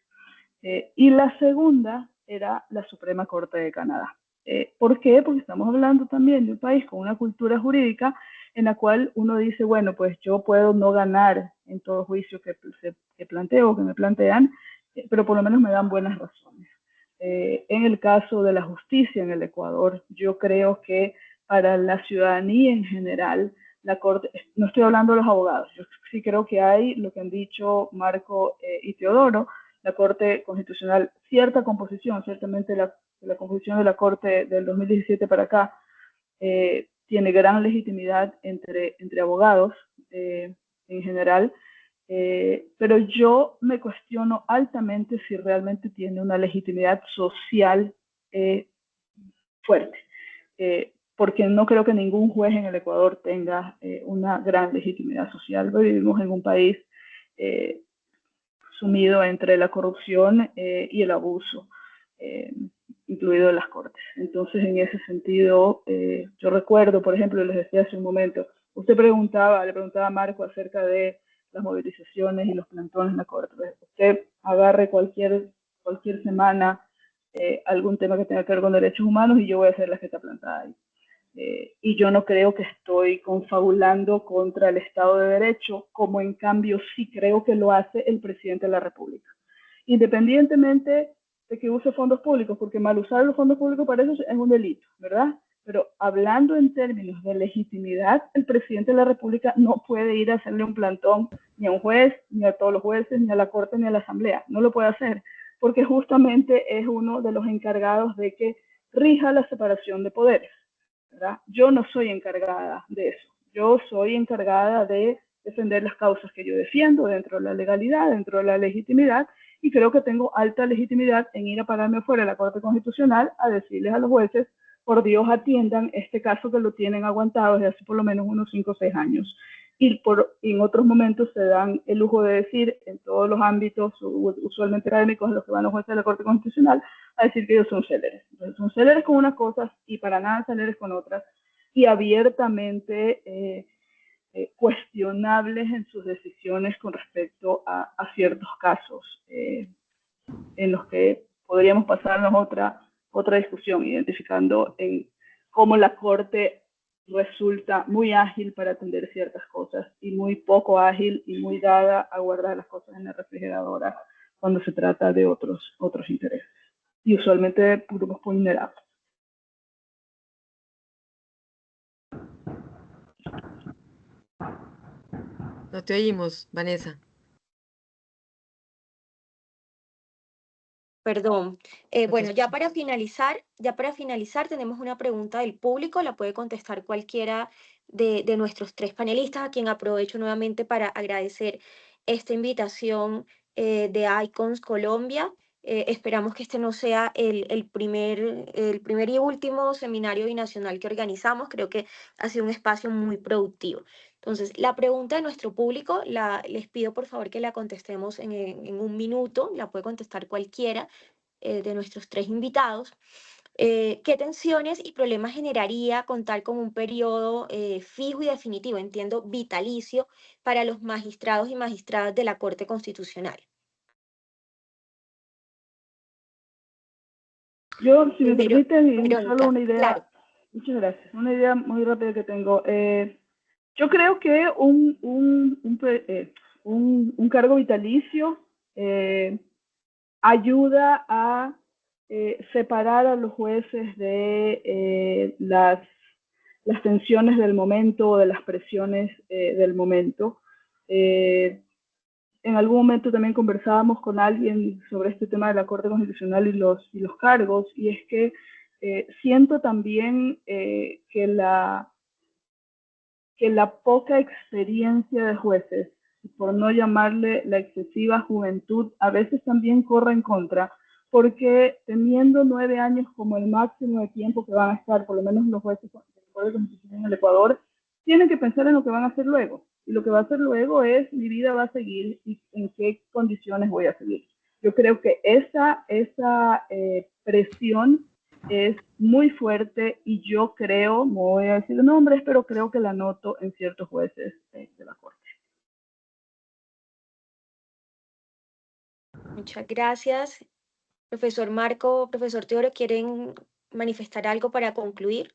E: Y la segunda era la Suprema Corte de Canadá. ¿Por qué? Porque estamos hablando también de un país con una cultura jurídica en la cual uno dice, bueno, pues yo puedo no ganar en todo juicio que planteo, que me plantean, pero por lo menos me dan buenas razones. En el caso de la justicia en el Ecuador, yo creo que para la ciudadanía en general, la Corte, no estoy hablando de los abogados, yo sí creo que hay lo que han dicho Marco y Teodoro, la Corte Constitucional, cierta composición, ciertamente la composición de la Corte del 2017 para acá tiene gran legitimidad entre abogados en general, pero yo me cuestiono altamente si realmente tiene una legitimidad social fuerte, porque no creo que ningún juez en el Ecuador tenga una gran legitimidad social. Vivimos en un país sumido entre la corrupción y el abuso, incluido en las cortes. Entonces, en ese sentido, yo recuerdo, por ejemplo, les decía hace un momento, le preguntaba a Marco acerca de las movilizaciones y los plantones en la corte. Usted agarre cualquier semana algún tema que tenga que ver con derechos humanos y yo voy a ser la que está plantada ahí. Y yo no creo que estoy confabulando contra el Estado de Derecho, como en cambio sí creo que lo hace el presidente de la República. Independientemente de que use fondos públicos, porque mal usar los fondos públicos para eso es un delito, ¿verdad? Pero hablando en términos de legitimidad, el presidente de la República no puede ir a hacerle un plantón ni a un juez, ni a todos los jueces, ni a la Corte, ni a la Asamblea. No lo puede hacer, porque justamente es uno de los encargados de que rija la separación de poderes, ¿verdad? Yo no soy encargada de eso. Yo soy encargada de defender las causas que yo defiendo dentro de la legalidad, dentro de la legitimidad, y creo que tengo alta legitimidad en ir a pararme afuera de la Corte Constitucional a decirles a los jueces, por Dios, atiendan este caso que lo tienen aguantado desde hace por lo menos unos 5 o 6 años. Y en otros momentos se dan el lujo de decir, en todos los ámbitos usualmente académicos a los que van los jueces de la Corte Constitucional, a decir que ellos son céleres. Entonces, son céleres con unas cosas y para nada céleres con otras, y abiertamente cuestionables en sus decisiones con respecto a ciertos casos en los que podríamos pasarnos otra discusión, identificando en cómo la Corte resulta muy ágil para atender ciertas cosas y muy poco ágil y muy dada a guardar las cosas en la refrigeradora cuando se trata de otros intereses, y usualmente de grupos vulnerables.
B: No te oímos, Vanessa.
A: Perdón.
B: No te
A: Bueno, ya
B: escuchamos.
A: para finalizar tenemos una pregunta del público, la puede contestar cualquiera de nuestros tres panelistas, a quien aprovecho nuevamente para agradecer esta invitación de Icons Colombia. Esperamos que este no sea el primer y último seminario binacional que organizamos. Creo que ha sido un espacio muy productivo. Entonces, la pregunta de nuestro público, les pido por favor que la contestemos en un minuto, la puede contestar cualquiera de nuestros tres invitados. ¿Qué tensiones y problemas generaría contar con un periodo fijo y definitivo, entiendo, vitalicio, para los magistrados y magistradas de la Corte Constitucional?
E: Yo, si me
A: Vero-
E: permiten, solo
A: Verónica,
E: una idea,
A: claro.
E: muchas gracias, una idea muy rápida que tengo. Yo creo que un cargo vitalicio ayuda a separar a los jueces de las tensiones del momento o de las presiones del momento. En algún momento también conversábamos con alguien sobre este tema de la Corte Constitucional y los cargos, y es que siento también que la poca experiencia de jueces, por no llamarle la excesiva juventud, a veces también corre en contra, porque teniendo 9 años como el máximo de tiempo que van a estar, por lo menos los jueces en el Ecuador, tienen que pensar en lo que van a hacer luego. Y lo que va a hacer luego es, mi vida va a seguir y en qué condiciones voy a seguir. Yo creo que esa presión es muy fuerte y yo creo, no voy a decir nombres, pero creo que la noto en ciertos jueces de la Corte.
A: Muchas gracias. Profesor Marco, profesor Teodoro, ¿quieren manifestar algo para concluir?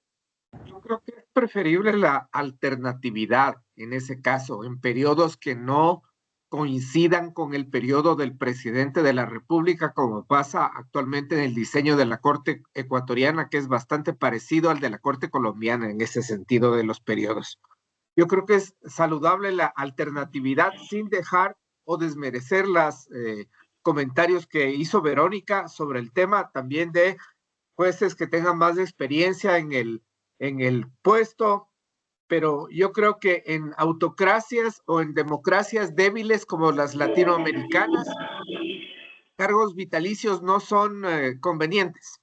C: Yo creo que es preferible la alternatividad en ese caso, en periodos que no coincidan con el periodo del presidente de la República, como pasa actualmente en el diseño de la Corte ecuatoriana, que es bastante parecido al de la Corte colombiana en ese sentido de los periodos. Yo creo que es saludable la alternatividad sin dejar o desmerecer los comentarios que hizo Verónica sobre el tema también de jueces que tengan más experiencia en el puesto, pero yo creo que en autocracias o en democracias débiles como las latinoamericanas, cargos vitalicios no son convenientes.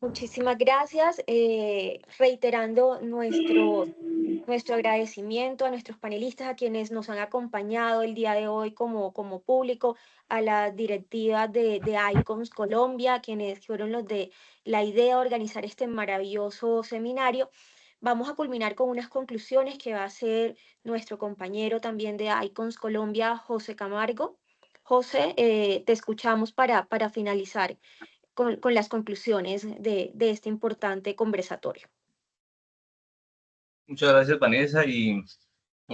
A: Muchísimas gracias. Reiterando nuestro agradecimiento a nuestros panelistas, a quienes nos han acompañado el día de hoy como público, a la directiva de ICOMS Colombia, quienes fueron los de la idea de organizar este maravilloso seminario. Vamos a culminar con unas conclusiones que va a hacer nuestro compañero también de ICOMS Colombia, José Camargo. José, te escuchamos para finalizar con las conclusiones de este importante conversatorio.
F: Muchas gracias, Vanessa, y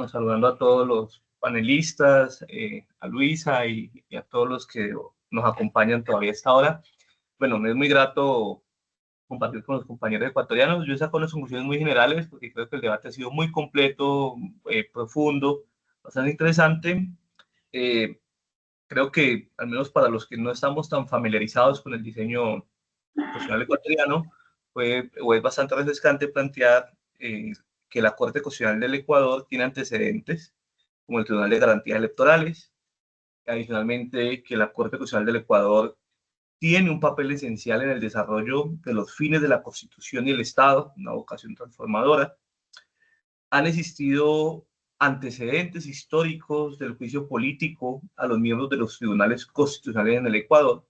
F: saludando a todos los panelistas, a Luisa y a todos los que nos acompañan todavía a esta hora. Bueno, me es muy grato compartir con los compañeros ecuatorianos. Yo saco unas conclusiones muy generales porque creo que el debate ha sido muy completo, profundo, bastante interesante. Creo que, al menos para los que no estamos tan familiarizados con el diseño constitucional ecuatoriano, es bastante refrescante plantear que la Corte Constitucional del Ecuador tiene antecedentes, como el Tribunal de Garantías Electorales. Adicionalmente, que la Corte Constitucional del Ecuador tiene un papel esencial en el desarrollo de los fines de la Constitución y el Estado, una vocación transformadora. Han existido antecedentes históricos del juicio político a los miembros de los tribunales constitucionales en el Ecuador.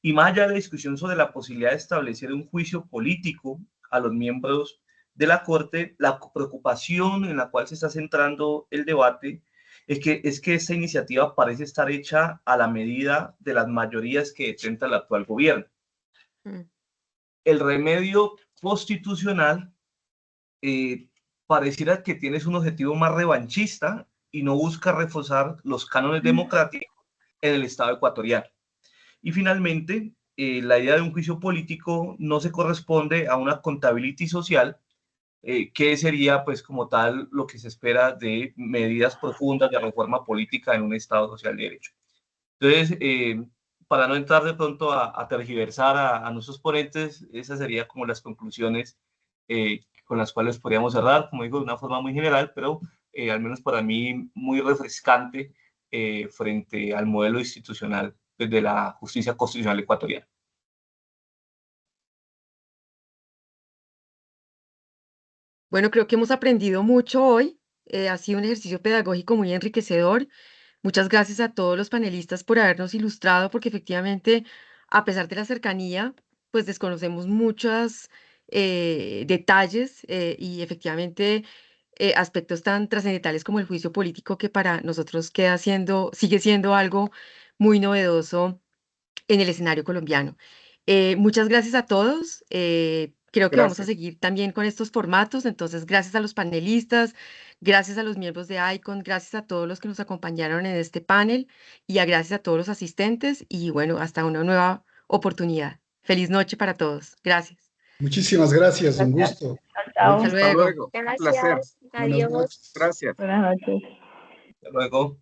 F: Y más allá de la discusión sobre la posibilidad de establecer un juicio político a los miembros de la Corte, la preocupación en la cual se está centrando el debate es que esta iniciativa parece estar hecha a la medida de las mayorías que detenta el actual gobierno. El remedio constitucional pareciera que tienes un objetivo más revanchista y no busca reforzar los cánones democráticos en el Estado ecuatoriano. Y finalmente, la idea de un juicio político no se corresponde a una accountability social, que sería, pues, como tal, lo que se espera de medidas profundas de reforma política en un Estado social de derecho. Entonces, para no entrar de pronto a tergiversar a nuestros ponentes, esas serían como las conclusiones con las cuales podríamos cerrar, como digo, de una forma muy general, pero al menos para mí muy refrescante frente al modelo institucional de la justicia constitucional ecuatoriana.
B: Bueno, creo que hemos aprendido mucho hoy. Ha sido un ejercicio pedagógico muy enriquecedor. Muchas gracias a todos los panelistas por habernos ilustrado, porque efectivamente, a pesar de la cercanía, pues desconocemos muchos detalles y efectivamente aspectos tan trascendentales como el juicio político, que para nosotros sigue siendo algo muy novedoso en el escenario colombiano. Muchas gracias a todos. Creo que vamos a
C: Gracias.
B: seguir también con estos formatos. Entonces, gracias a los panelistas, gracias a los miembros de ICON, gracias a todos los que nos acompañaron en este panel y gracias a todos los asistentes. Y bueno, hasta una nueva oportunidad. Feliz noche para todos. Gracias.
D: Muchísimas gracias, un gusto.
E: Chao.
B: Hasta
C: Hasta
B: luego.
C: luego. Un placer.
A: Gracias.
D: Buenas
A: Adiós.
D: noches.
C: Gracias.
E: Buenas noches.
F: Hasta luego.